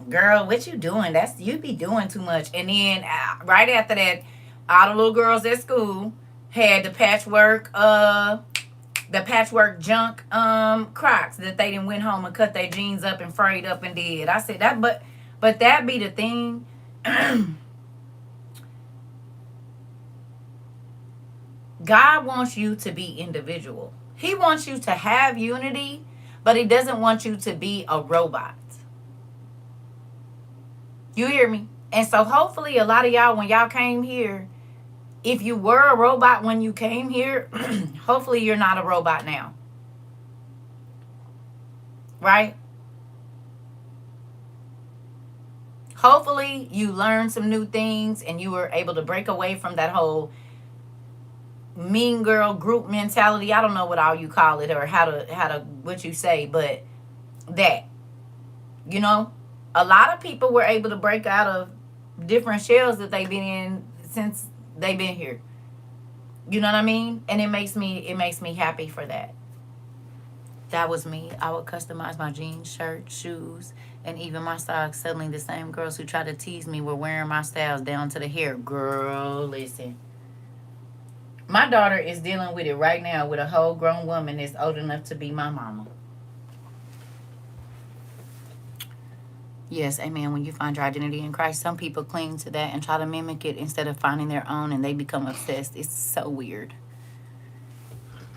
[SPEAKER 1] girl, what you doing? You be doing too much. And then right after that, all the little girls at school had the patchwork junk Crocs that they done went home and cut their jeans up and frayed up and did. I said that, but that be the thing. God wants you to be individual. He wants you to have unity, but he doesn't want you to be a robot. You hear me? And so hopefully a lot of y'all, when y'all came here, if you were a robot when you came here, hopefully you're not a robot now. Right? Hopefully you learned some new things and you were able to break away from that whole mean girl group mentality. I don't know what all you call it or how to what you say, but that, you know, a lot of people were able to break out of different shells that they've been in since they've been here. You know what I mean? And it makes me happy for that. That was me. I would customize my jeans, shirts, shoes, and even my socks. Suddenly the same girls who tried to tease me were wearing my styles down to the hair. Girl, listen. My daughter is dealing with it right now with a whole grown woman that's old enough to be my mama. Yes, amen. When you find your identity in Christ, some people cling to that and try to mimic it instead of finding their own, and they become obsessed. It's so weird.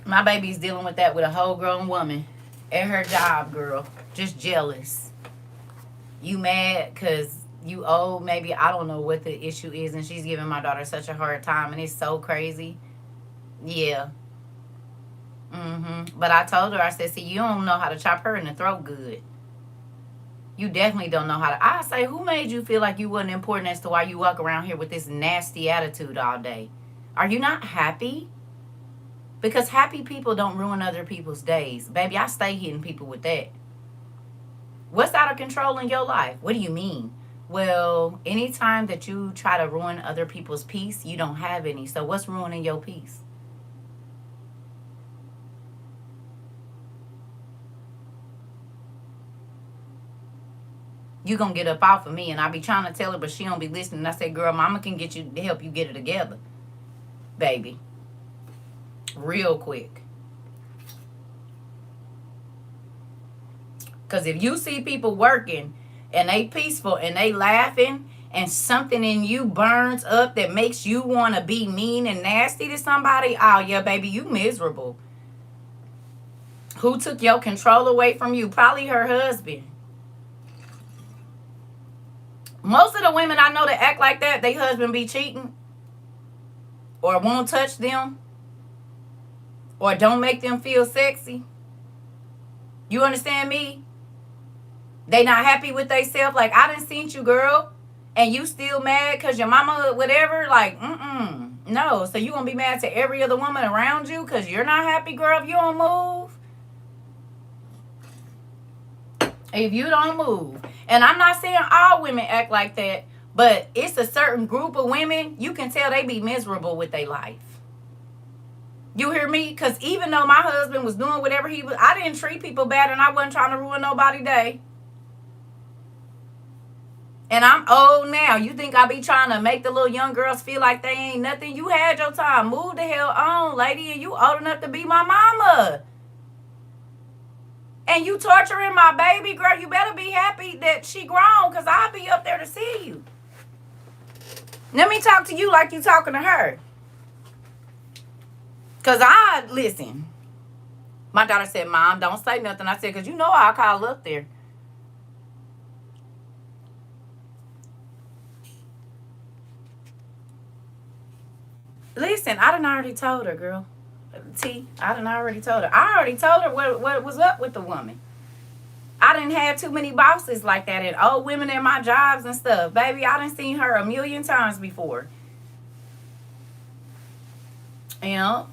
[SPEAKER 1] My baby's dealing with that with a whole grown woman at her job, girl. Just jealous. You mad because you old? Maybe, I don't know what the issue is, and she's giving my daughter such a hard time, and it's so crazy. Yeah. But I told her, I said, see, you don't know how to chop her in the throat good. You definitely don't know how to. I say, who made you feel like you wasn't important as to why you walk around here with this nasty attitude all day? Are you not happy? Because happy people don't ruin other people's days. Baby, I stay hitting people with that. What's out of control in your life? What do you mean? Well, anytime that you try to ruin other people's peace, you don't have any. So what's ruining your peace? You gonna get up off of me, and I be trying to tell her, but she don't be listening. I said, girl, mama can get you to help you get it together, baby, real quick. Because if you see people working and they peaceful and they laughing and something in you burns up that makes you want to be mean and nasty to somebody, oh yeah, baby, you miserable. Who took your control away from you? Probably her husband. Most of the women I know that act like that, they husband be cheating or won't touch them or don't make them feel sexy. You understand me? They not happy with themselves. Like, I done seen you, girl, and you still mad because your mama, whatever. Like, no. So you gonna be mad to every other woman around you because you're not happy, girl, if you don't move? If you don't move. And I'm not saying all women act like that, but it's a certain group of women, you can tell they be miserable with their life. You hear me? Because even though my husband was doing whatever he was, I didn't treat people bad, and I wasn't trying to ruin nobody's day. And I'm old now. You think I be trying to make the little young girls feel like they ain't nothing? You had your time. Move the hell on, lady. And you old enough to be my mama. And you torturing my baby, girl. You better be happy that she grown, because I'll be up there to see you. Let me talk to you like you talking to her. Because listen. My daughter said, Mom, don't say nothing. I said, because you know I'll call up there. Listen, I done already told her, girl. I done already told her. I already told her what was up with the woman. I didn't have too many bosses like that and old women in my jobs and stuff. Baby, I done seen her a million times before. You know?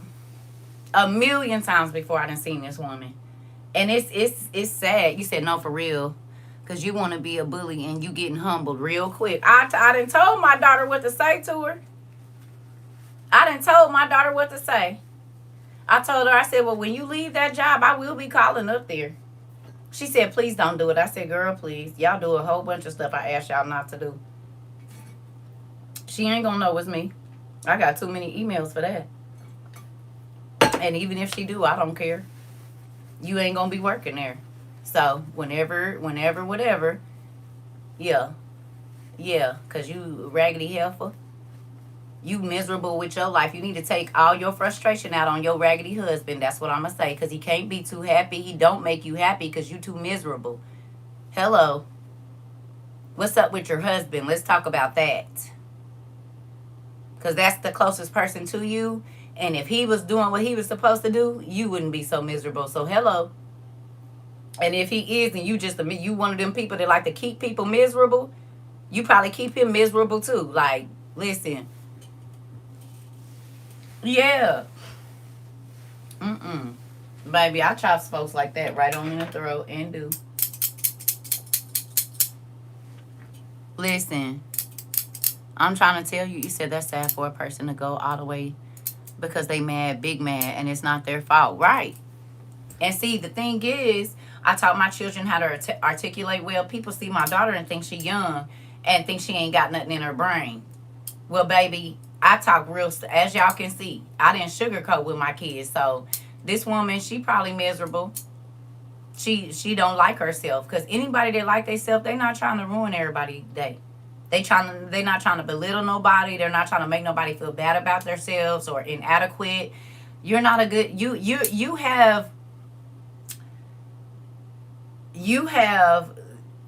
[SPEAKER 1] A million times before I done seen this woman. And it's sad. You said no for real. Because you want to be a bully and you getting humbled real quick. I done told my daughter what to say to her. I done told my daughter what to say. I told her, I said, well, when you leave that job, I will be calling up there. She said, please don't do it. I said, girl, please. Y'all do a whole bunch of stuff I asked y'all not to do. She ain't gonna know it's me. I got too many emails for that. And even if she do, I don't care. You ain't gonna be working there. So, whenever, whatever. Yeah. Yeah, because you raggedy heifer. You miserable with your life. You need to take all your frustration out on your raggedy husband. That's what I'm going to say. Because he can't be too happy. He don't make you happy because you too miserable. Hello. What's up with your husband? Let's talk about that. Because that's the closest person to you. And if he was doing what he was supposed to do, you wouldn't be so miserable. So hello. And if he is, and you one of them people that like to keep people miserable, you probably keep him miserable too. Like, listen. Yeah. Baby, I chop folks like that right on in the throat and do. Listen. I'm trying to tell you, you said that's sad for a person to go all the way because they mad, big mad, and it's not their fault. Right. And see, the thing is, I taught my children how to articulate well. People see my daughter and think she young and think she ain't got nothing in her brain. Well, baby, I talk real, as y'all can see. I didn't sugarcoat with my kids. So this woman, she probably miserable. She don't like herself. Because anybody that like themselves, they not trying to ruin everybody's day. They not trying to belittle nobody. They're not trying to make nobody feel bad about themselves or inadequate. You're not a good, you have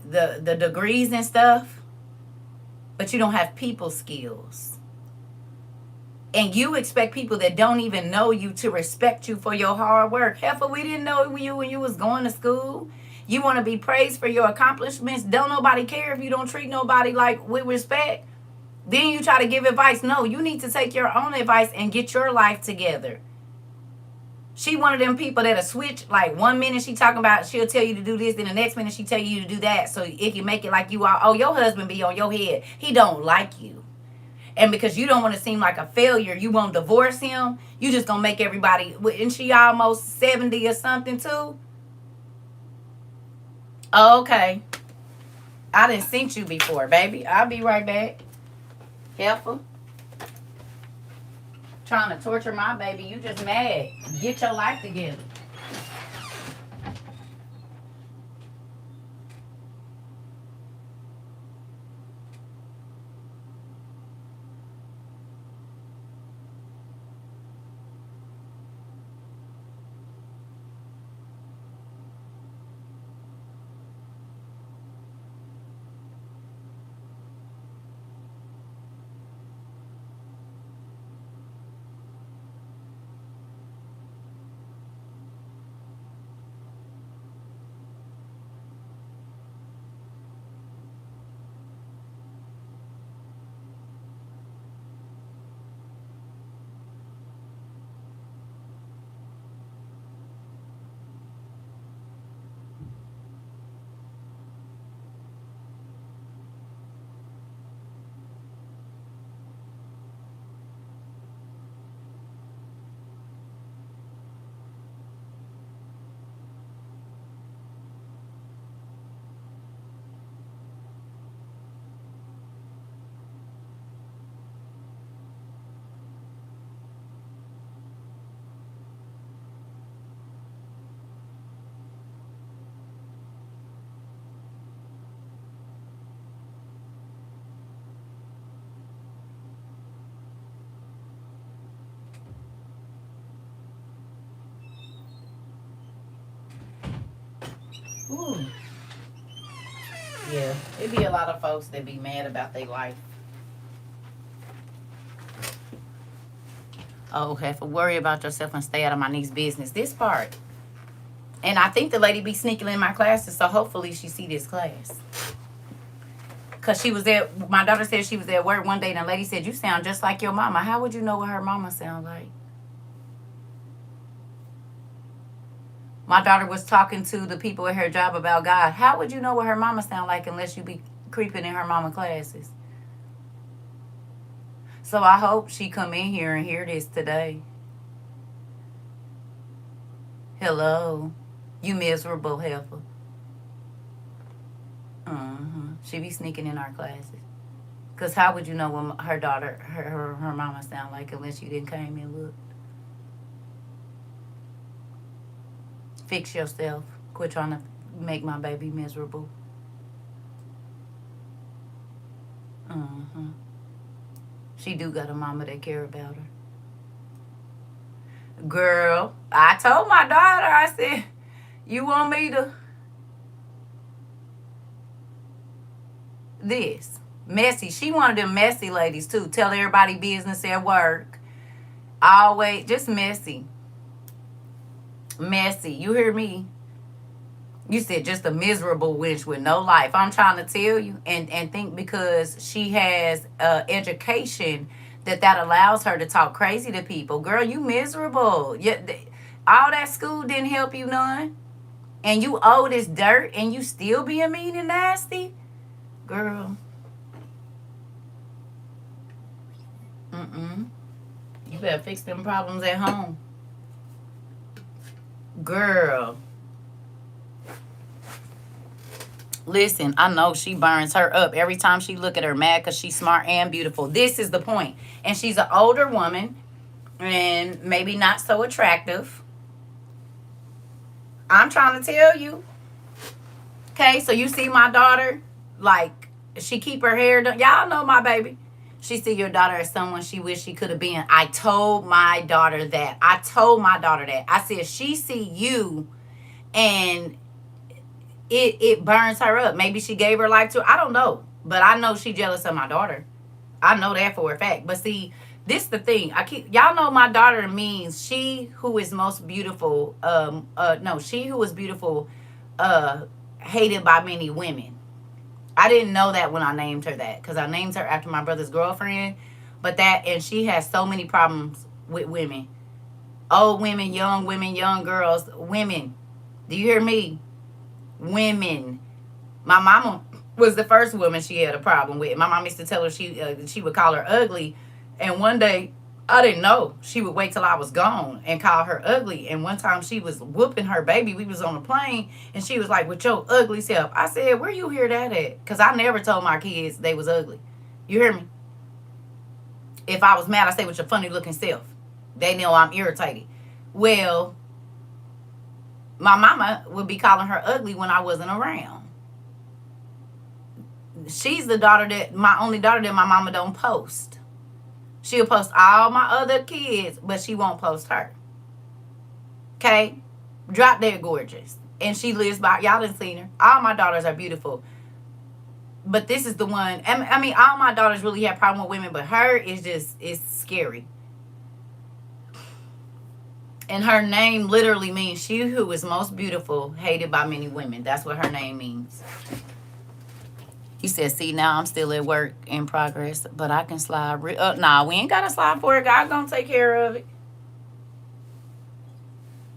[SPEAKER 1] the degrees and stuff, but you don't have people skills. And you expect people that don't even know you to respect you for your hard work. Heifer, we didn't know you when you was going to school. You want to be praised for your accomplishments. Don't nobody care if you don't treat nobody like with respect. Then you try to give advice. No, you need to take your own advice and get your life together. She one of them people that'll switch. Like 1 minute she talking about, she'll tell you to do this, then the next minute she tell you to do that. So it can make it like you are, oh, your husband be on your head. He don't like you. And because you don't want to seem like a failure, you won't divorce him. You just gonna make everybody, isn't she almost 70 or something too? Okay. I done seen you before, baby. I'll be right back. Helpful. Trying to torture my baby. You just mad. Get your life together. Ooh. Yeah, it be a lot of folks that be mad about their life. Oh, have to worry about yourself and stay out of my niece's business. This part. And I think the lady be sneaking in my classes, so hopefully she see this class. Because she was there, my daughter said she was at work one day, and the lady said, you sound just like your mama. How would you know what her mama sound like? My daughter was talking to the people at her job about God. How would you know what her mama sound like unless you be creeping in her mama classes? So I hope she come in here and hear this today. Hello, you miserable heifer. She be sneaking in our classes. Because how would you know what her daughter, her mama sound like unless you didn't came and look? Fix yourself. Quit trying to make my baby miserable. She do got a mama that care about her. Girl, I told my daughter, I said, you want me to... This. Messy. She one of them messy ladies, too. Tell everybody business at work. Always, just messy. Messy. You hear me? You said just a miserable witch with no life. I'm trying to tell you. And think because she has education that allows her to talk crazy to people. Girl, you miserable. All that school didn't help you none. And you owe this dirt and you still being mean and nasty? Girl. You better fix them problems at home. Girl. Listen, I know she burns her up every time she look at her mad because she's smart and beautiful. This is the point. And she's an older woman and maybe not so attractive. I'm trying to tell you. Okay, so you see my daughter, like, she keep her hair done. Y'all know my baby. She see your daughter as someone she wish she could have been. I told my daughter that. I said, she see you and it burns her up. Maybe she gave her life to her. I don't know. But I know she jealous of my daughter. I know that for a fact. But see, this the thing. Y'all know my daughter means she who is most beautiful. She who is beautiful, hated by many women. I didn't know that when I named her that, because I named her after my brother's girlfriend. And she has so many problems with women. Old women, young girls, women. Do you hear me? Women. My mama was the first woman she had a problem with. My mom used to tell her she would call her ugly. And one day, I didn't know. She would wait till I was gone and call her ugly. And one time she was whooping her baby. We was on a plane and she was like, with your ugly self. I said, where you hear that at? Because I never told my kids they was ugly. You hear me? If I was mad, I say with your funny looking self. They know I'm irritated. Well, my mama would be calling her ugly when I wasn't around. She's my only daughter that my mama don't post. She'll post all my other kids, but she won't post her. Okay? Drop Dead Gorgeous. And she lives by, y'all done seen her. All my daughters are beautiful. But this is the one, I mean, all my daughters really have problem with women, but her is just, it's scary. And her name literally means she who is most beautiful, hated by many women. That's what her name means. He said, see, now I'm still at work in progress, but I can slide. Nah, we ain't got to slide for it. God gonna take care of it.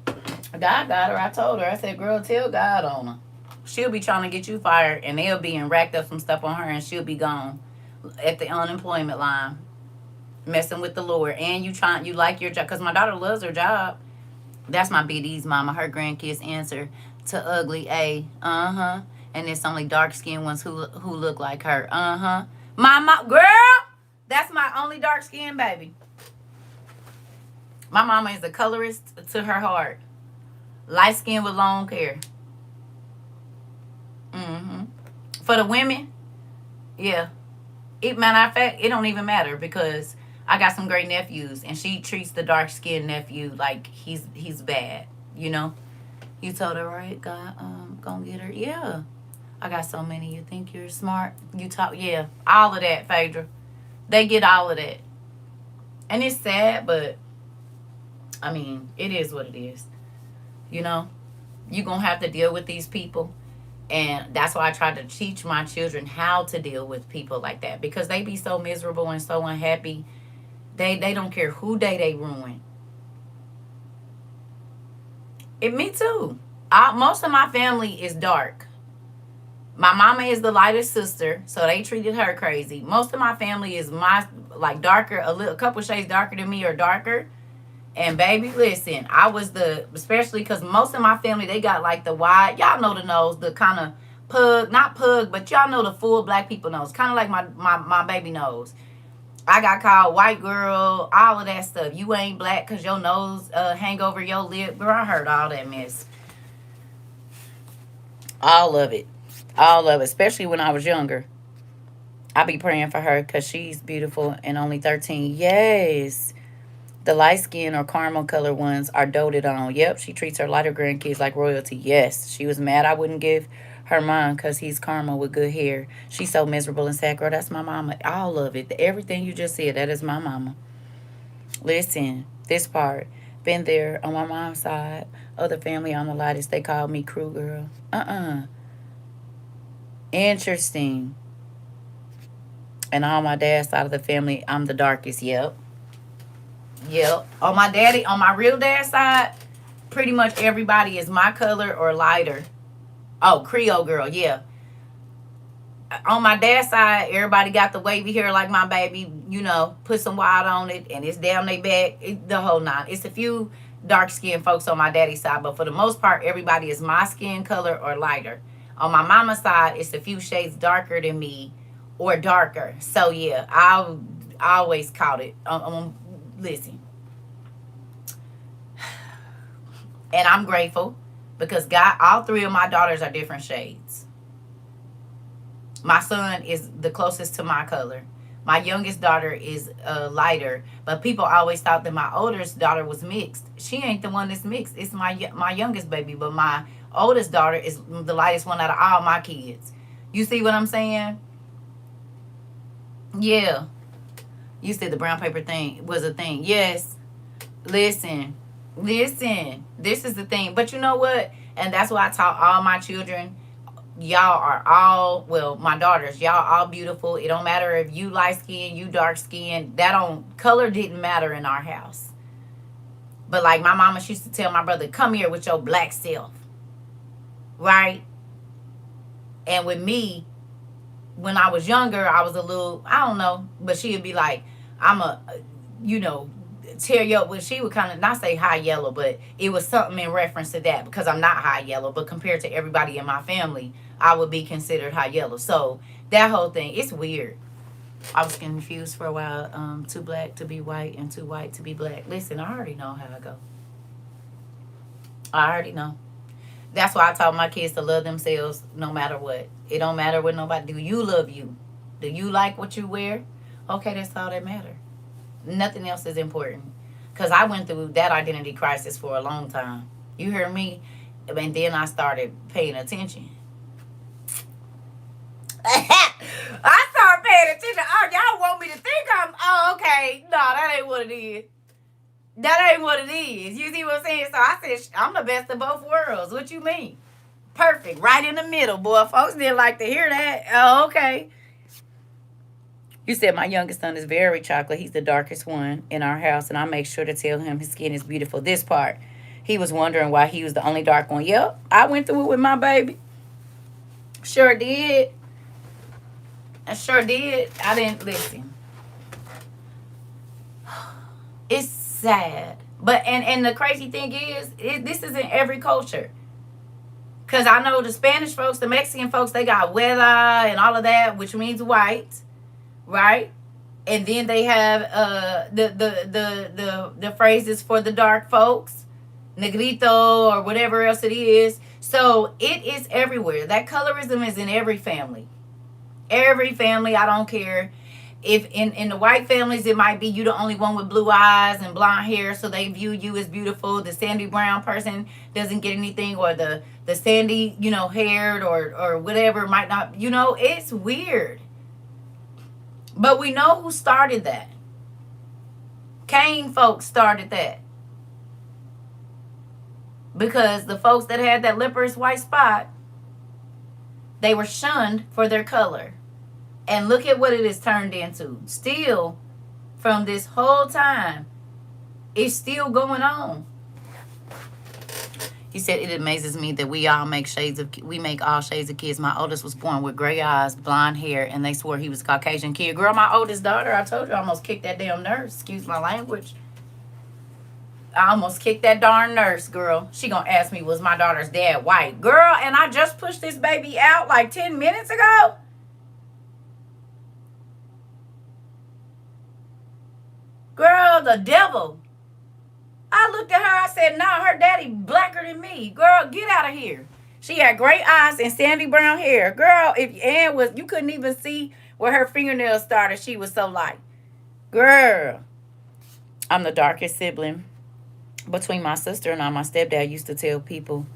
[SPEAKER 1] God got her. I told her. I said, girl, tell God on her. She'll be trying to get you fired, and they'll be racked up some stuff on her, and she'll be gone at the unemployment line, messing with the Lord. And you like your job, because my daughter loves her job. That's my BD's mama. Her grandkids answer to ugly A. And it's only dark-skinned ones who look like her. Mama, girl, that's my only dark-skinned baby. My mama is a colorist to her heart. Light skin with long hair. For the women, yeah. Matter of fact, it don't even matter because I got some great nephews, and she treats the dark-skinned nephew like he's bad, you know? You told her, right, God? gonna get her. Yeah. I got so many. You think you're smart? You talk. Yeah. All of that, Phaedra. They get all of that. And it's sad, but I mean, it is what it is. You know? You're going to have to deal with these people. And that's why I try to teach my children how to deal with people like that. Because they be so miserable and so unhappy. They don't care who they ruin. Me too. Most of my family is dark. My mama is the lightest sister, so they treated her crazy. Most of my family is darker, a couple shades darker than me or darker. And baby, listen, I was especially because most of my family, they got like the wide, y'all know the nose, the kind of pug, not pug, but y'all know the full black people nose, kind of like my baby nose. I got called white girl, all of that stuff. You ain't black because your nose hang over your lip. Girl, I heard all that mess. All of it. All of it, especially when I was younger. I be praying for her because she's beautiful and only 13. Yes. The light skin or caramel color ones are doted on. Yep, she treats her lighter grandkids like royalty. Yes, she was mad I wouldn't give her mine because he's caramel with good hair. She's so miserable and sad. Girl, that's my mama. All of it. Everything you just said, that is my mama. Listen, this part. Been there on my mom's side. Other family on the lightest. They called me crew girl. Interesting. And on my dad's side of the family, I'm the darkest. Yep. On my real dad's side, pretty much everybody is my color or lighter. Oh, Creole girl, yeah. On my dad's side, everybody got the wavy hair like my baby, put some white on it, and it's down their back, the whole nine. It's a few dark-skinned folks on my daddy's side, but for the most part, everybody is my skin color or lighter. On my mama's side, it's a few shades darker than me or darker. So, yeah, I always caught it. Listen. And I'm grateful because all three of my daughters are different shades. My son is the closest to my color. My youngest daughter is lighter, but people always thought that my oldest daughter was mixed. She ain't the one that's mixed. It's my youngest baby, but my oldest daughter is the lightest one out of all my kids. You see what I'm saying? Yeah. You said the brown paper thing was a thing. Yes. Listen. This is the thing. But you know what? And that's why I taught all my children. Y'all are all, my daughters, y'all all beautiful. It don't matter if you light skin, you dark skin. Color didn't matter in our house. But like my mama, she used to tell my brother, come here with your black self. Right? And with me, when I was younger, I was a little, I don't know, but she would be like, tear you up. Well, she would kind of not say high yellow, but it was something in reference to that because I'm not high yellow, but compared to everybody in my family, I would be considered high yellow. So that whole thing, it's weird. I was confused for a while. Too black to be white and too white to be black. Listen, I already know how I go. I already know. That's why I taught my kids to love themselves no matter what. It don't matter what nobody do. You love you. Do you like what you wear? Okay, that's all that matters. Nothing else is important. Because I went through that identity crisis for a long time. You hear me? And then I started paying attention. I started paying attention. Oh, y'all want me to think okay. No, that ain't what it is. That ain't what it is. You see what I'm saying? So I said, I'm the best of both worlds. What you mean? Perfect. Right in the middle, boy. Folks didn't like to hear that. Oh, okay. You said my youngest son is very chocolate. He's the darkest one in our house, and I make sure to tell him his skin is beautiful. This part, he was wondering why he was the only dark one. Yep, I went through it with my baby. Sure did. I sure did. I didn't listen. It's sad. But, and the crazy thing is, this is in every culture. Because I know the Spanish folks, the Mexican folks, they got huela and all of that, which means white. Right? And then they have the phrases for the dark folks, negrito or whatever else it is. So it is everywhere. That colorism is in every family. Every family, I don't care. if in the white families, it might be you the only one with blue eyes and blonde hair, so they view you as beautiful. The sandy brown person doesn't get anything, or the sandy, haired or whatever might not, it's weird. But we know who started that. Cain folks started that. Because the folks that had that leprous white spot, they were shunned for their color. And look at what it has turned into. Still, from this whole time, it's still going on. He said, it amazes me that we make all shades of kids. My oldest was born with gray eyes, blonde hair, and they swore he was a Caucasian kid. Girl, my oldest daughter, I told you, I almost kicked that damn nurse. Excuse my language. I almost kicked that darn nurse, girl. She gonna ask me, was my daughter's dad white? Girl, and I just pushed this baby out like 10 minutes ago. Girl, the devil. I looked at her, I said, nah, her daddy blacker than me. Girl, get out of here. She had gray eyes and sandy brown hair. Girl, if Ann was, you couldn't even see where her fingernails started. She was so light. Girl, I'm the darkest sibling. Between my sister and I, my stepdad used to tell people,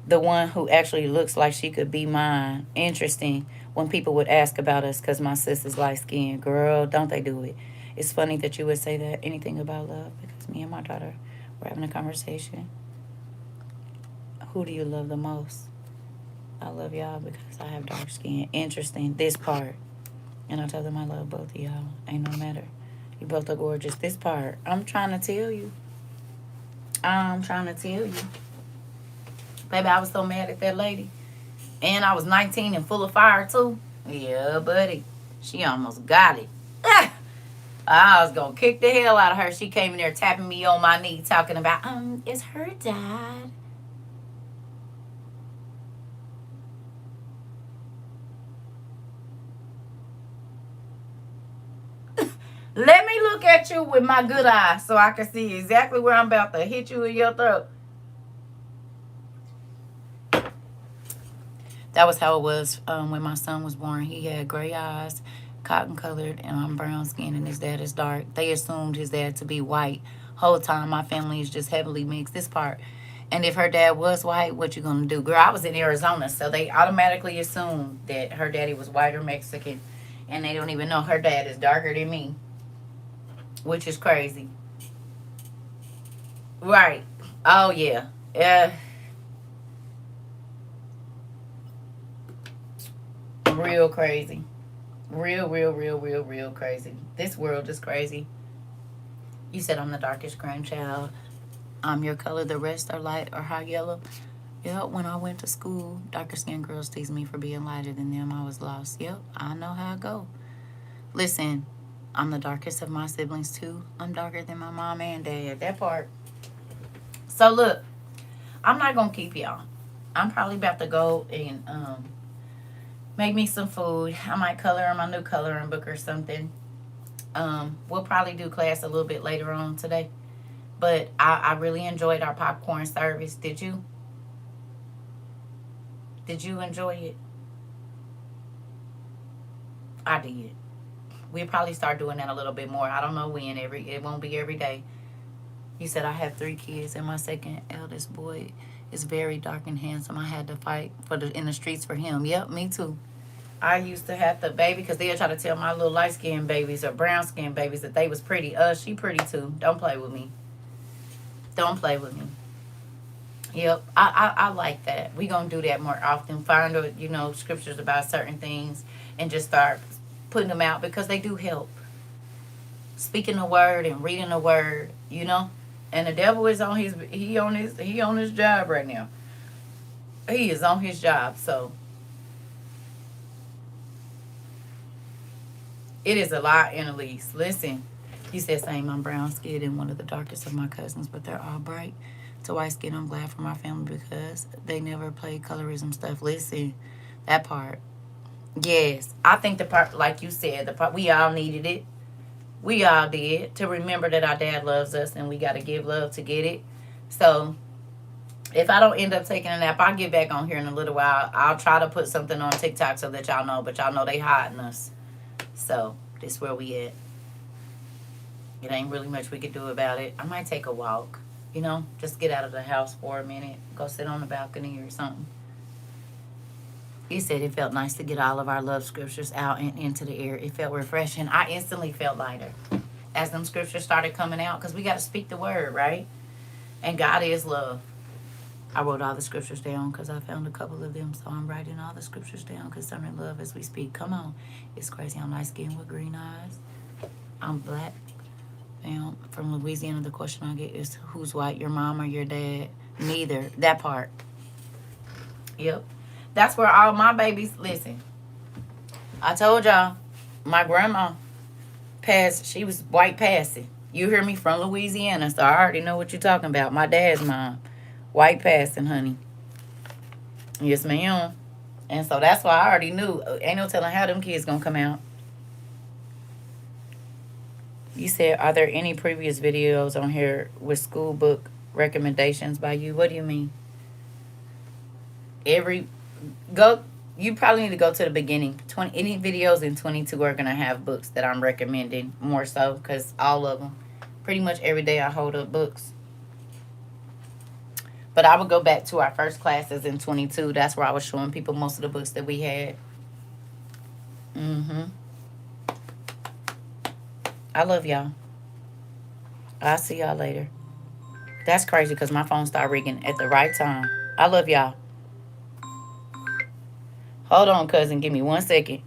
[SPEAKER 1] the one who actually looks like she could be mine. Interesting when people would ask about us because my sister's light skinned. Girl, don't they do it. It's funny that you would say that. Anything about love, because me and my daughter were having a conversation. Who do you love the most? I love y'all because I have dark skin. Interesting, this part. And I tell them I love both of y'all. Ain't no matter. You both are gorgeous. This part, I'm trying to tell you. Baby, I was so mad at that lady. And I was 19 and full of fire, too. Yeah, buddy. She almost got it. I was going to kick the hell out of her. She came in there tapping me on my knee, talking about, it's her dad. Let me look at you with my good eye so I can see exactly where I'm about to hit you in your throat. That was how it was when my son was born. He had gray eyes, cotton colored, and I'm brown skin, and his dad is dark. They assumed his dad to be white. Whole time my family is just heavily mixed. This part. And if her dad was white, what you gonna do? Girl, I was in Arizona, so they automatically assumed that her daddy was white or Mexican. And they don't even know her dad is darker than me. Which is crazy. Right. Oh, yeah. Real crazy. Real crazy. This world is crazy. You said I'm the darkest grandchild. I'm your color. The rest are light or high yellow. Yep, when I went to school, darker skinned girls teased me for being lighter than them. I was lost. Yep, I know how it go. Listen, I'm the darkest of my siblings, too. I'm darker than my mom and dad. That part. So, look, I'm not going to keep y'all. I'm probably about to go and make me some food. I might color in my new coloring book or something. We'll probably do class a little bit later on today. But I really enjoyed our popcorn service. Did you? Did you enjoy it? I did. We'll probably start doing that a little bit more. I don't know when. It won't be every day. You said I have 3 kids, and my second eldest boy is very dark and handsome. I had to fight in the streets for him. Yep, me too. I used to have to, baby, because they'll try to tell my little light-skinned babies or brown-skinned babies that they was pretty. She pretty too. Don't play with me. Don't play with me. Yep, I like that. We gonna do that more often. Find scriptures about certain things and just start putting them out because they do help. Speaking the word and reading the word, And the devil is on his job right now. He is on his job, so it is a lot, Annalise. Listen, you said same. I'm brown skinned and one of the darkest of my cousins, but they're all bright. To white skin, I'm glad for my family because they never played colorism stuff. Listen, that part. Yes, I think the part, like you said, the part we all needed it. We all did, to remember that our dad loves us and we got to give love to get it. So if I don't end up taking a nap, I'll get back on here in a little while. I'll try to put something on TikTok so that y'all know, but y'all know they hiding us. So This where we at. It ain't really much we could do about it. I might take a walk, you know, just get out of the house for a minute, go sit on the balcony or something. He said it felt nice to get all of our love scriptures out and into the air. It felt refreshing. I instantly felt lighter as them scriptures started coming out, because we got to speak the word, right? And God is love. I wrote all the scriptures down because I found a couple of them, so I'm writing all the scriptures down concerning love as we speak. Come on. It's crazy. I'm light skinned with green eyes. I'm black. And from Louisiana, the question I get is, who's white, your mom or your dad? Neither. That part. Yep. That's where all my babies, listen. I told y'all, my grandma passed, she was white passing. You hear me, from Louisiana, so I already know what you're talking about. My dad's mom, white passing, honey. Yes, ma'am. And so that's why I already knew. Ain't no telling how them kids gonna come out. You said, are there any previous videos on here with school book recommendations by you? What do you mean? You probably need to go to the beginning. Any videos in 22 are going to have books that I'm recommending more so, because all of them. Pretty much every day I hold up books. But I would go back to our first classes in 22. That's where I was showing people most of the books that we had. I love y'all. I'll see y'all later. That's crazy because my phone started ringing at the right time. I love y'all. Hold on, cousin. Give me 1 second.